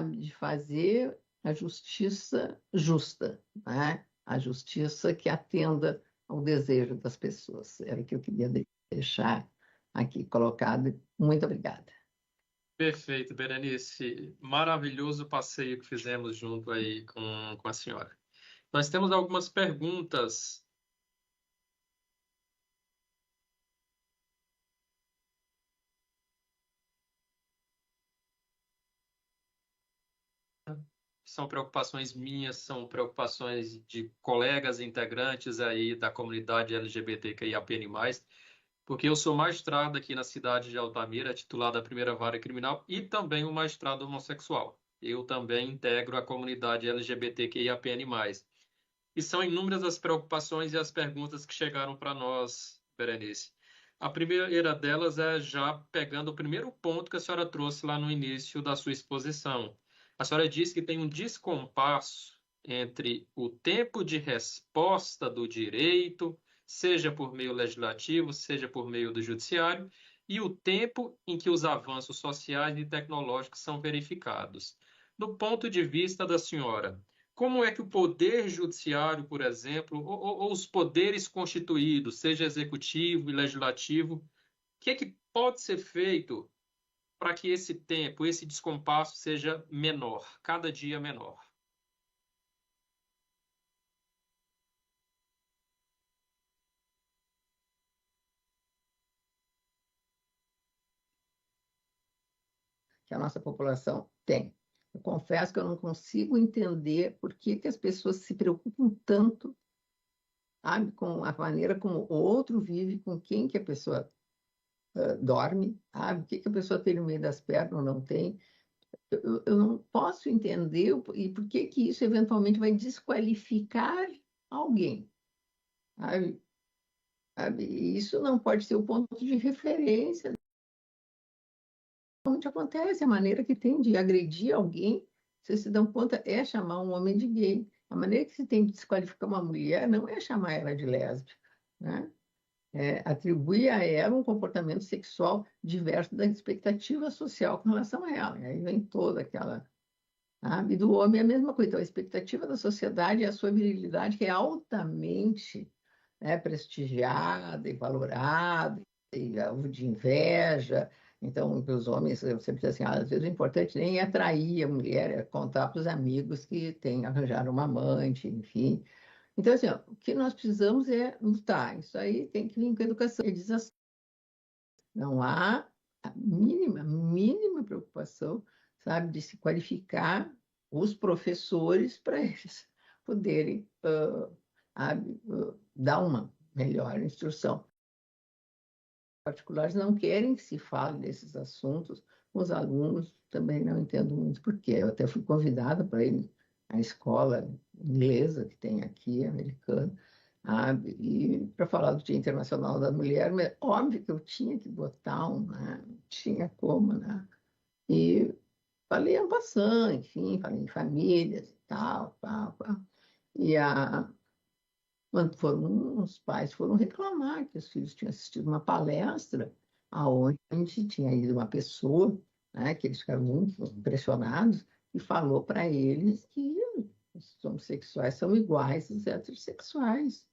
de fazer a justiça justa, né? A justiça que atenda ao desejo das pessoas. Era o que eu queria deixar aqui colocado. Muito obrigada. Perfeito, Berenice. Maravilhoso passeio que fizemos junto aí com a senhora. Nós temos algumas perguntas que são preocupações minhas, são preocupações de colegas integrantes aí da comunidade LGBTQIAPN+, porque eu sou magistrado aqui na cidade de Altamira, titular da primeira vara criminal e também um magistrado homossexual. Eu também integro a comunidade LGBTQIAPN+. E são inúmeras as preocupações e as perguntas que chegaram para nós, Berenice. A primeira delas é já pegando o primeiro ponto que a senhora trouxe lá no início da sua exposição. A senhora disse que tem um descompasso entre o tempo de resposta do direito, seja por meio legislativo, seja por meio do judiciário, e o tempo em que os avanços sociais e tecnológicos são verificados. Do ponto de vista da senhora, como é que o poder judiciário, por exemplo, ou os poderes constituídos, seja executivo e legislativo, o que é que pode ser feito para que esse tempo, esse descompasso seja menor, cada dia menor? Que a nossa população tem. Eu confesso que eu não consigo entender por que as pessoas se preocupam tanto, sabe, com a maneira como o outro vive, com quem que a pessoa dorme, sabe, o que que a pessoa tem no meio das pernas ou não tem. Eu não posso entender e por que que isso eventualmente vai desqualificar alguém, sabe? Sabe? E isso não pode ser o ponto de referência. Onde acontece, a maneira que tem de agredir alguém, vocês se dão conta, é chamar um homem de gay. A maneira que se tem de desqualificar uma mulher não é chamar ela de lésbica, né? É atribuir a ela um comportamento sexual diverso da expectativa social com relação a ela. E aí vem toda aquela... Sabe? E do homem é a mesma coisa. Então, a expectativa da sociedade é a sua virilidade, que é altamente, né, prestigiada e valorada, e alvo de inveja. Então, para os homens, eu sempre digo assim, às vezes o importante nem é atrair a mulher, é contar para os amigos que tem arranjar uma amante, enfim. Então, assim, ó, o que nós precisamos é lutar. Isso aí tem que vir com a educação. Ele diz assim, não há a mínima preocupação, sabe, de se qualificar os professores para eles poderem dar uma melhor instrução. Particulares não querem que se fale desses assuntos, os alunos também não entendo muito por quê. Eu até fui convidada para ir à escola inglesa que tem aqui, americana, e para falar do Dia Internacional da Mulher, mas óbvio que eu tinha que botar né, não tinha como, né? E falei en passant, enfim, falei em famílias e tal, E quando os pais foram reclamar que os filhos tinham assistido uma palestra aonde tinha ido uma pessoa, né, que eles ficaram muito impressionados, e falou para eles que os homossexuais são iguais aos heterossexuais.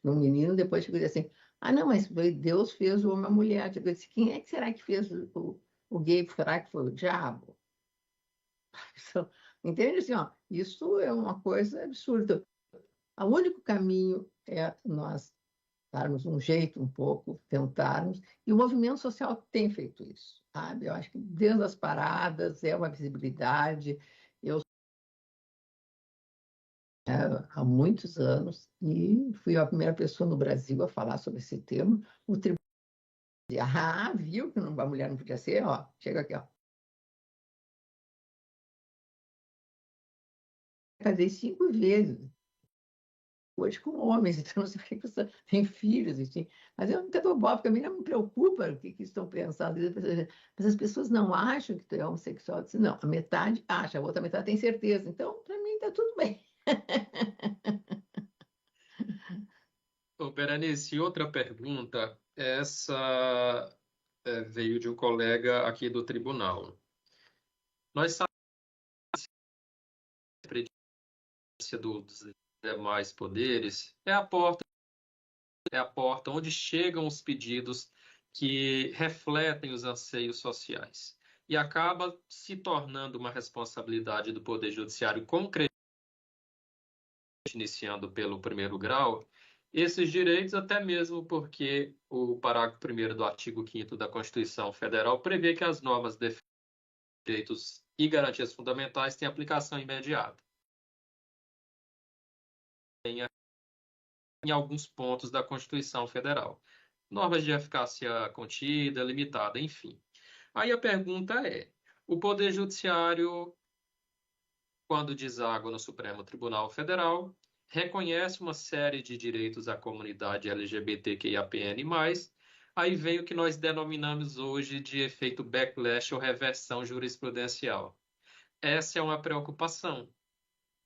Um menino depois chegou e disse assim, não, mas Deus fez o homem e a mulher. Eu disse, quem é que será que fez o gay? Será que foi o diabo? Entende? Assim, ó, isso é uma coisa absurda. O único caminho é nós darmos um jeito um pouco, tentarmos, e o movimento social tem feito isso, sabe? Eu acho que desde as paradas é uma visibilidade. Eu há muitos anos e fui a primeira pessoa no Brasil a falar sobre esse tema. O tribunal dizia, viu que a mulher não podia ser? Ó, chega aqui, ó. Casei 5 vezes. Hoje com homens, então não sei o que você tem filhos, enfim. Mas eu nunca estou boa, porque a mim não me preocupa o que estão pensando. Mas as pessoas não acham que tu é homossexual. Eu disse, não, a metade acha, a outra metade tem certeza. Então, para mim, está tudo bem. Ô, Berenice, outra pergunta. Essa veio de um colega aqui do tribunal. Nós sabemos que a presidência dos demais poderes é a porta onde chegam os pedidos que refletem os anseios sociais e acaba se tornando uma responsabilidade do Poder Judiciário concretamente iniciando pelo primeiro grau esses direitos, até mesmo porque o parágrafo 1º do artigo 5º da Constituição Federal prevê que as normas de direitos e garantias fundamentais têm aplicação imediata em alguns pontos da Constituição Federal. Normas de eficácia contida, limitada, enfim. Aí a pergunta é: o Poder Judiciário, quando deságua no Supremo Tribunal Federal, reconhece uma série de direitos à comunidade LGBTQIAPN+, aí vem o que nós denominamos hoje de efeito backlash ou reversão jurisprudencial. Essa é uma preocupação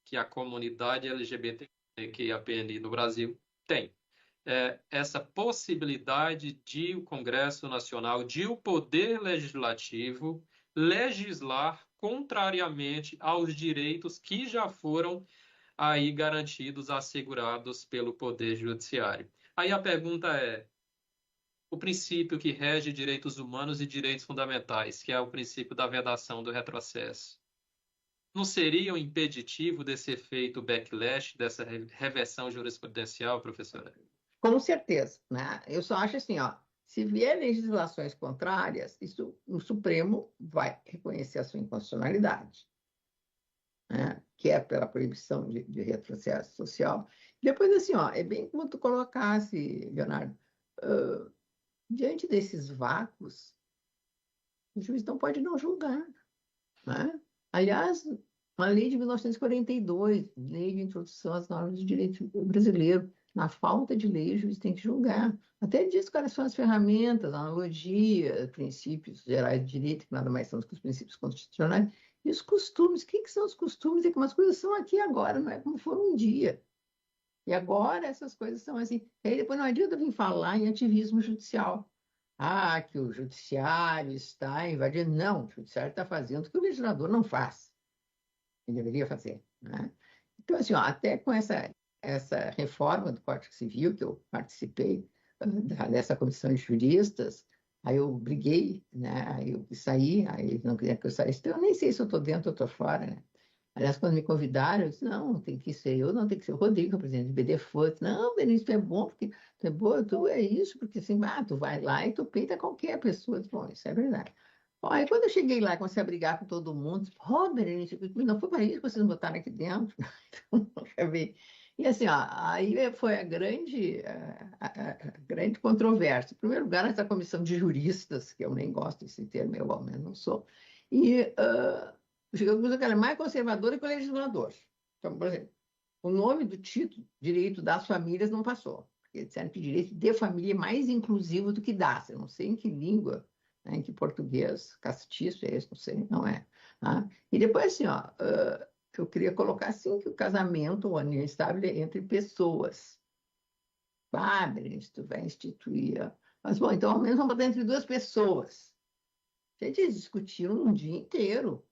que a comunidade LGBTQIAPN no Brasil tem. Essa possibilidade de o Congresso Nacional, de o Poder Legislativo, legislar contrariamente aos direitos que já foram aí garantidos, assegurados pelo Poder Judiciário. Aí a pergunta é: o princípio que rege direitos humanos e direitos fundamentais, que é o princípio da vedação do retrocesso, não seria um impeditivo desse efeito backlash, dessa reversão jurisprudencial, professora? Com certeza, né? Eu só acho assim, ó, se vier legislações contrárias, isso, o Supremo vai reconhecer a sua inconstitucionalidade, né? Que é pela proibição de retrocesso social. Depois, assim, ó, é bem como tu colocasse, Leonardo, diante desses vácuos, o juiz não pode não julgar, né? Aliás, a lei de 1942, lei de introdução às normas de direito brasileiro, na falta de lei, o juiz tem que julgar. Até diz quais são as ferramentas, analogia, princípios gerais de direito, que nada mais são do que os princípios constitucionais, e os costumes. O que são os costumes? É que umas coisas são aqui agora, não é como foram um dia. E agora essas coisas são assim. E aí depois não adianta vir falar em ativismo judicial. Que o judiciário está invadindo. Não, o judiciário está fazendo o que o legislador não faz. Ele deveria fazer, né? Então, assim, ó, até com essa reforma do Código Civil, que eu participei dessa comissão de juristas, aí eu briguei, né? Aí eu saí, aí eles não queriam que eu saísse. Então, eu nem sei se eu estou dentro ou estou fora, né? Aliás, quando me convidaram, eu disse, não, tem que ser eu, não, tem que ser o Rodrigo, que é o presidente do BDFUT. Não, Benício, tu é bom, porque tu é boa, tu é isso, porque assim, tu vai lá e tu peita qualquer pessoa. Eu disse, bom, isso é verdade. Bom, aí quando eu cheguei lá, comecei a brigar com todo mundo, disse, Benício, não foi para isso que vocês me botaram aqui dentro. acabei. E assim, ó, aí foi a grande controvérsia. Em primeiro lugar, essa comissão de juristas, que eu nem gosto desse termo, eu ao menos não sou, e chegou à conclusão que ela é mais conservadora que o legislador. Então, por exemplo, o nome do título, Direito das Famílias, não passou. Porque disseram que direito de família é mais inclusivo do que das. Eu não sei em que língua, né, em que português castiço é esse, não sei, não é. Tá? E depois, assim, ó, eu queria colocar assim que o casamento, ou a união estável é entre pessoas. Padre, se tu vai instituir. Mas, bom, então, ao menos vamos botar entre duas pessoas. A gente discutiram um dia inteiro.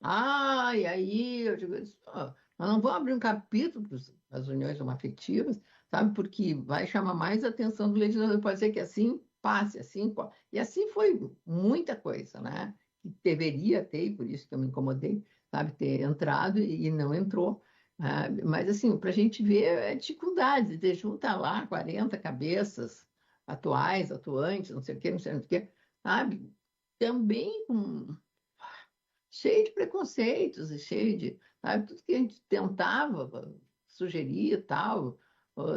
Ah, e aí eu digo, nós não vamos abrir um capítulo para as uniões homoafetivas, sabe? Porque vai chamar mais a atenção do legislador. Pode ser que assim passe, assim. E assim foi muita coisa, né? Que deveria ter, e por isso que eu me incomodei, sabe? Ter entrado e não entrou. Mas, assim, para a gente ver a dificuldade de juntar lá 40 cabeças atuais, atuantes, não sei o quê, não sei o quê, sabe? Também com cheio de preconceitos e cheio de, sabe, tudo que a gente tentava, sugeria e tal.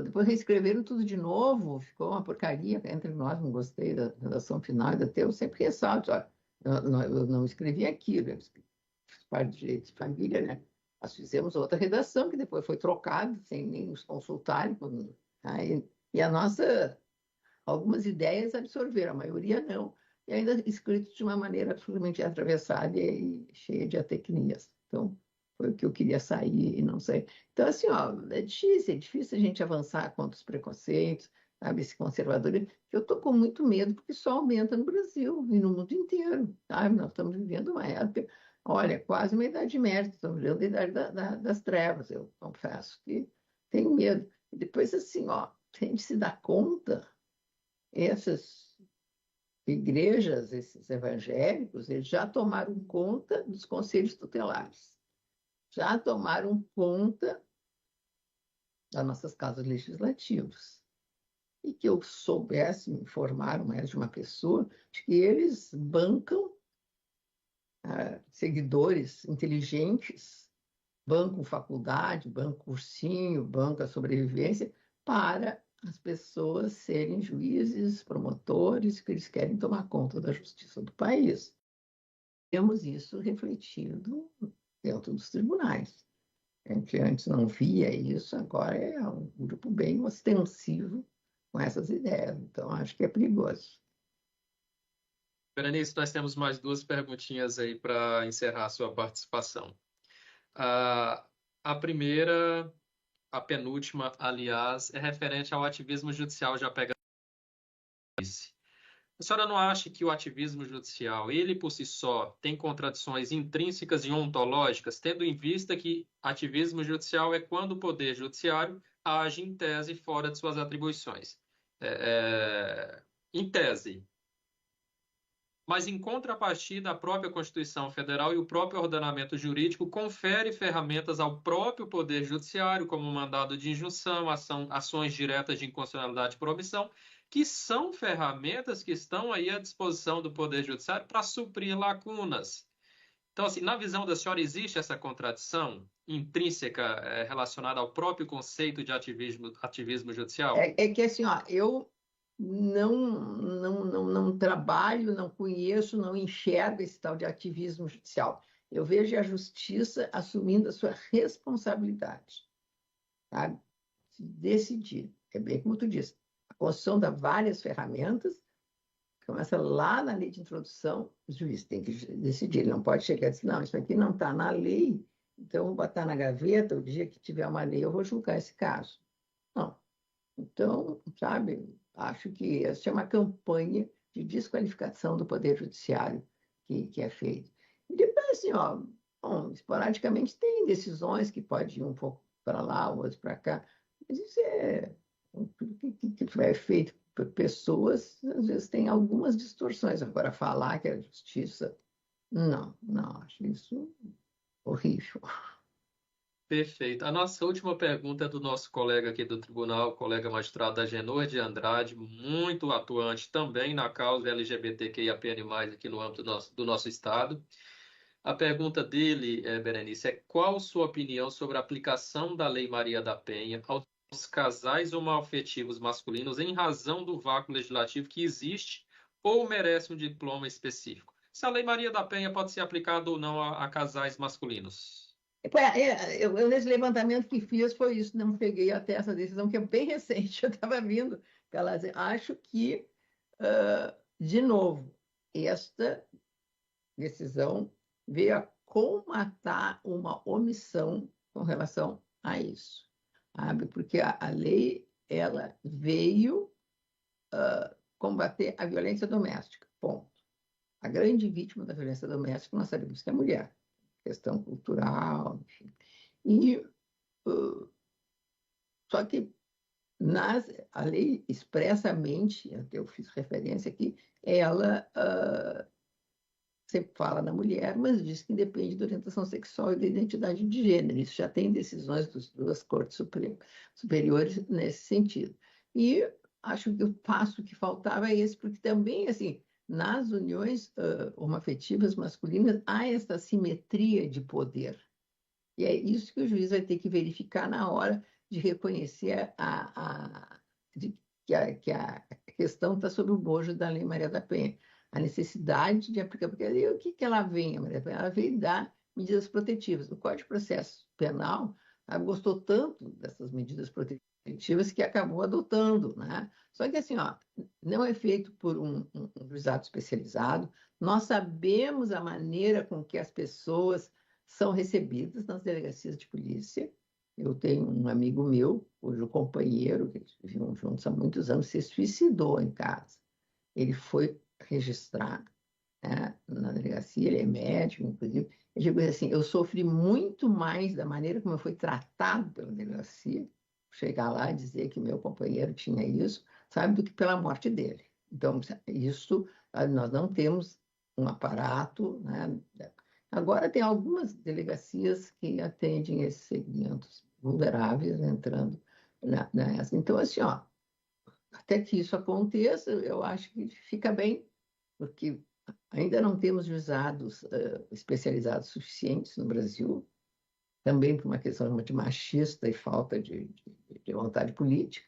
Depois reescreveram tudo de novo, ficou uma porcaria entre nós, não gostei da redação final, ainda eu sempre ressalto, olha, eu não escrevi aquilo, eu fiz parte de direito de família, né? Nós fizemos outra redação que depois foi trocada, sem nem nos consultarem, e a nossa algumas ideias absorveram, a maioria não. E ainda escrito de uma maneira absolutamente atravessada e cheia de atecnias. Então, foi o que eu queria sair e não sair. Então, assim, ó, é difícil a gente avançar contra os preconceitos, sabe, esse conservadorismo, que eu estou com muito medo, porque só aumenta no Brasil e no mundo inteiro, sabe? Nós estamos vivendo uma época, olha, quase uma idade média, estamos vivendo a idade das trevas, eu confesso que tenho medo. E depois, assim, ó, a gente se dá conta essas igrejas, esses evangélicos, eles já tomaram conta dos conselhos tutelares, já tomaram conta das nossas casas legislativas. E que eu soubesse me informar mais de uma pessoa, de que eles bancam seguidores inteligentes, bancam faculdade, bancam cursinho, bancam a sobrevivência, para as pessoas serem juízes, promotores, que eles querem tomar conta da justiça do país. Temos isso refletido dentro dos tribunais. A gente antes não via isso, agora é um grupo bem ostensivo com essas ideias. Então, acho que é perigoso. Berenice, nós temos mais duas perguntinhas aí para encerrar a sua participação. A primeira, a penúltima, aliás, é referente ao ativismo judicial, já pega. A senhora não acha que o ativismo judicial, ele por si só, tem contradições intrínsecas e ontológicas, tendo em vista que ativismo judicial é quando o poder judiciário age em tese fora de suas atribuições? Em tese. Mas, em contrapartida, a própria Constituição Federal e o próprio ordenamento jurídico confere ferramentas ao próprio Poder Judiciário, como mandado de injunção, ações diretas de inconstitucionalidade por omissão, que são ferramentas que estão aí à disposição do Poder Judiciário para suprir lacunas. Então, assim, na visão da senhora, existe essa contradição intrínseca relacionada ao próprio conceito de ativismo judicial? É que assim, ó, eu não trabalho, não conheço, não enxergo esse tal de ativismo judicial. Eu vejo a justiça assumindo a sua responsabilidade, sabe? Se decidir. É bem como tu disse, a Constituição dá várias ferramentas, começa lá na lei de introdução, o juiz tem que decidir, ele não pode chegar e dizer, não, isso aqui não está na lei, então eu vou botar na gaveta, o dia que tiver uma lei eu vou julgar esse caso. Não. Então, sabe, acho que essa é uma campanha de desqualificação do Poder Judiciário que é feita. E depois, assim, ó, bom, esporadicamente tem decisões que pode ir um pouco para lá, outro para cá, mas isso é que é feito por pessoas, às vezes tem algumas distorções. Agora, falar que é justiça, não, acho isso horrível. Perfeito. A nossa última pergunta é do nosso colega aqui do tribunal, colega magistrado Agenor de Andrade, muito atuante também na causa LGBTQIAPN+, aqui no âmbito do nosso estado. A pergunta dele, Berenice, é qual sua opinião sobre a aplicação da Lei Maria da Penha aos casais homoafetivos masculinos em razão do vácuo legislativo que existe ou merece um diploma específico? Se a Lei Maria da Penha pode ser aplicada ou não a casais masculinos? Nesse levantamento que fiz foi isso, não peguei até essa decisão, que é bem recente, eu estava vindo, acho que, de novo, esta decisão veio a comatar uma omissão com relação a isso, sabe? Porque a lei ela veio combater a violência doméstica, ponto. A grande vítima da violência doméstica nós sabemos que é a mulher, questão cultural, enfim. E só que a lei expressamente, até eu fiz referência aqui, ela sempre fala na mulher, mas diz que depende da orientação sexual e da identidade de gênero. Isso já tem decisões das duas cortes superiores nesse sentido. E acho que o passo que faltava é esse, porque também, assim, nas uniões homoafetivas masculinas há essa simetria de poder. E é isso que o juiz vai ter que verificar na hora de reconhecer que a questão está sob o bojo da Lei Maria da Penha. A necessidade de aplicar, porque aí, o que ela vem, a Maria da Penha? Ela veio dar medidas protetivas. O Código de Processo Penal gostou tanto dessas medidas protetivas que acabou adotando, né? Só que assim, ó, não é feito por um juizado especializado. Nós sabemos a maneira com que as pessoas são recebidas nas delegacias de polícia. Eu tenho um amigo meu, cujo companheiro, que eles viviam juntos há muitos anos, se suicidou em casa. Ele foi registrar, né, na delegacia, ele é médico, inclusive. Ele disse assim: eu sofri muito mais da maneira como eu fui tratado pela delegacia, chegar lá e dizer que meu companheiro tinha isso, sabe, do que pela morte dele. Então, isso, nós não temos um aparato, né? Agora, tem algumas delegacias que atendem esses segmentos vulneráveis entrando nessa. Então, assim, ó, até que isso aconteça, eu acho que fica bem, porque ainda não temos juizados especializados suficientes no Brasil, também por uma questão de machista e falta de vontade política.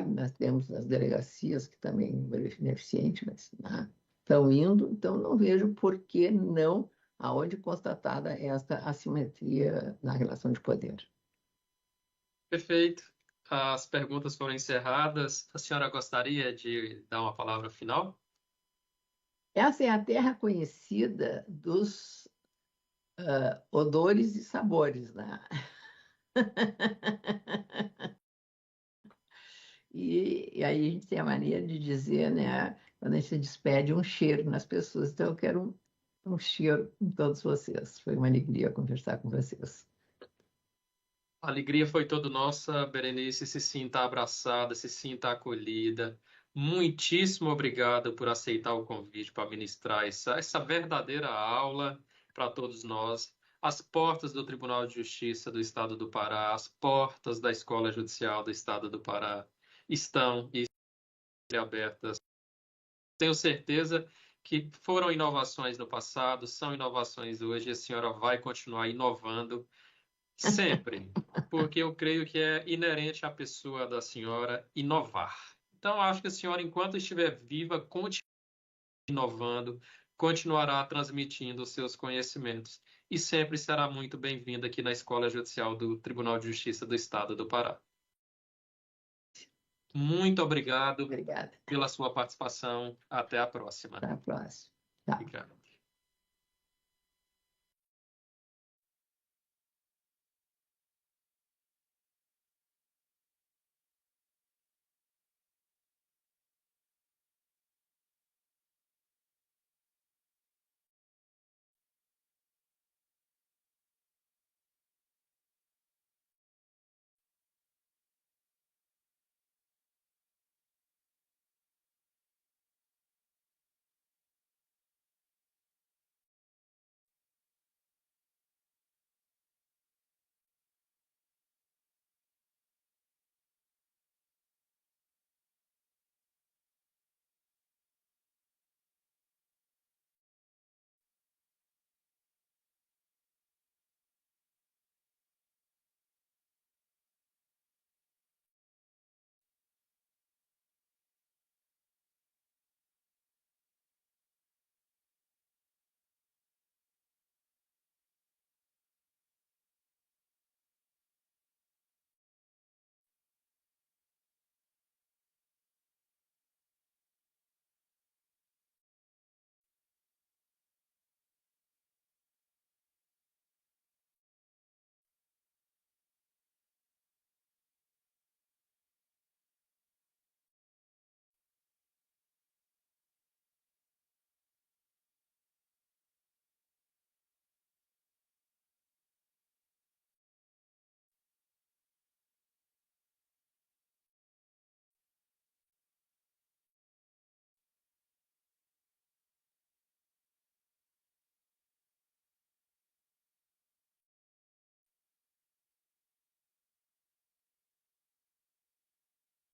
Nós temos as delegacias que também beneficentes, mas estão indo, então não vejo por que não, aonde constatada esta assimetria na relação de poder. Perfeito. As perguntas foram encerradas. A senhora gostaria de dar uma palavra final? Essa é a terra conhecida dos odores e sabores, né? E aí a gente tem a maneira de dizer, né? Quando a gente se despede, um cheiro nas pessoas. Então, eu quero um cheiro em todos vocês. Foi uma alegria conversar com vocês. A alegria foi toda nossa, Berenice. Se sinta abraçada, se sinta acolhida. Muitíssimo obrigado por aceitar o convite para ministrar essa verdadeira aula para todos nós. As portas do Tribunal de Justiça do Estado do Pará, as portas da Escola Judicial do Estado do Pará estão abertas. Tenho certeza que foram inovações no passado, são inovações hoje, e a senhora vai continuar inovando sempre, porque eu creio que é inerente à pessoa da senhora inovar. Então, acho que a senhora, enquanto estiver viva, continue inovando, continuará transmitindo os seus conhecimentos e sempre será muito bem-vinda aqui na Escola Judicial do Tribunal de Justiça do Estado do Pará. Muito obrigado Obrigada. pela sua participação. Até a próxima. Até a próxima. Tá. Obrigado.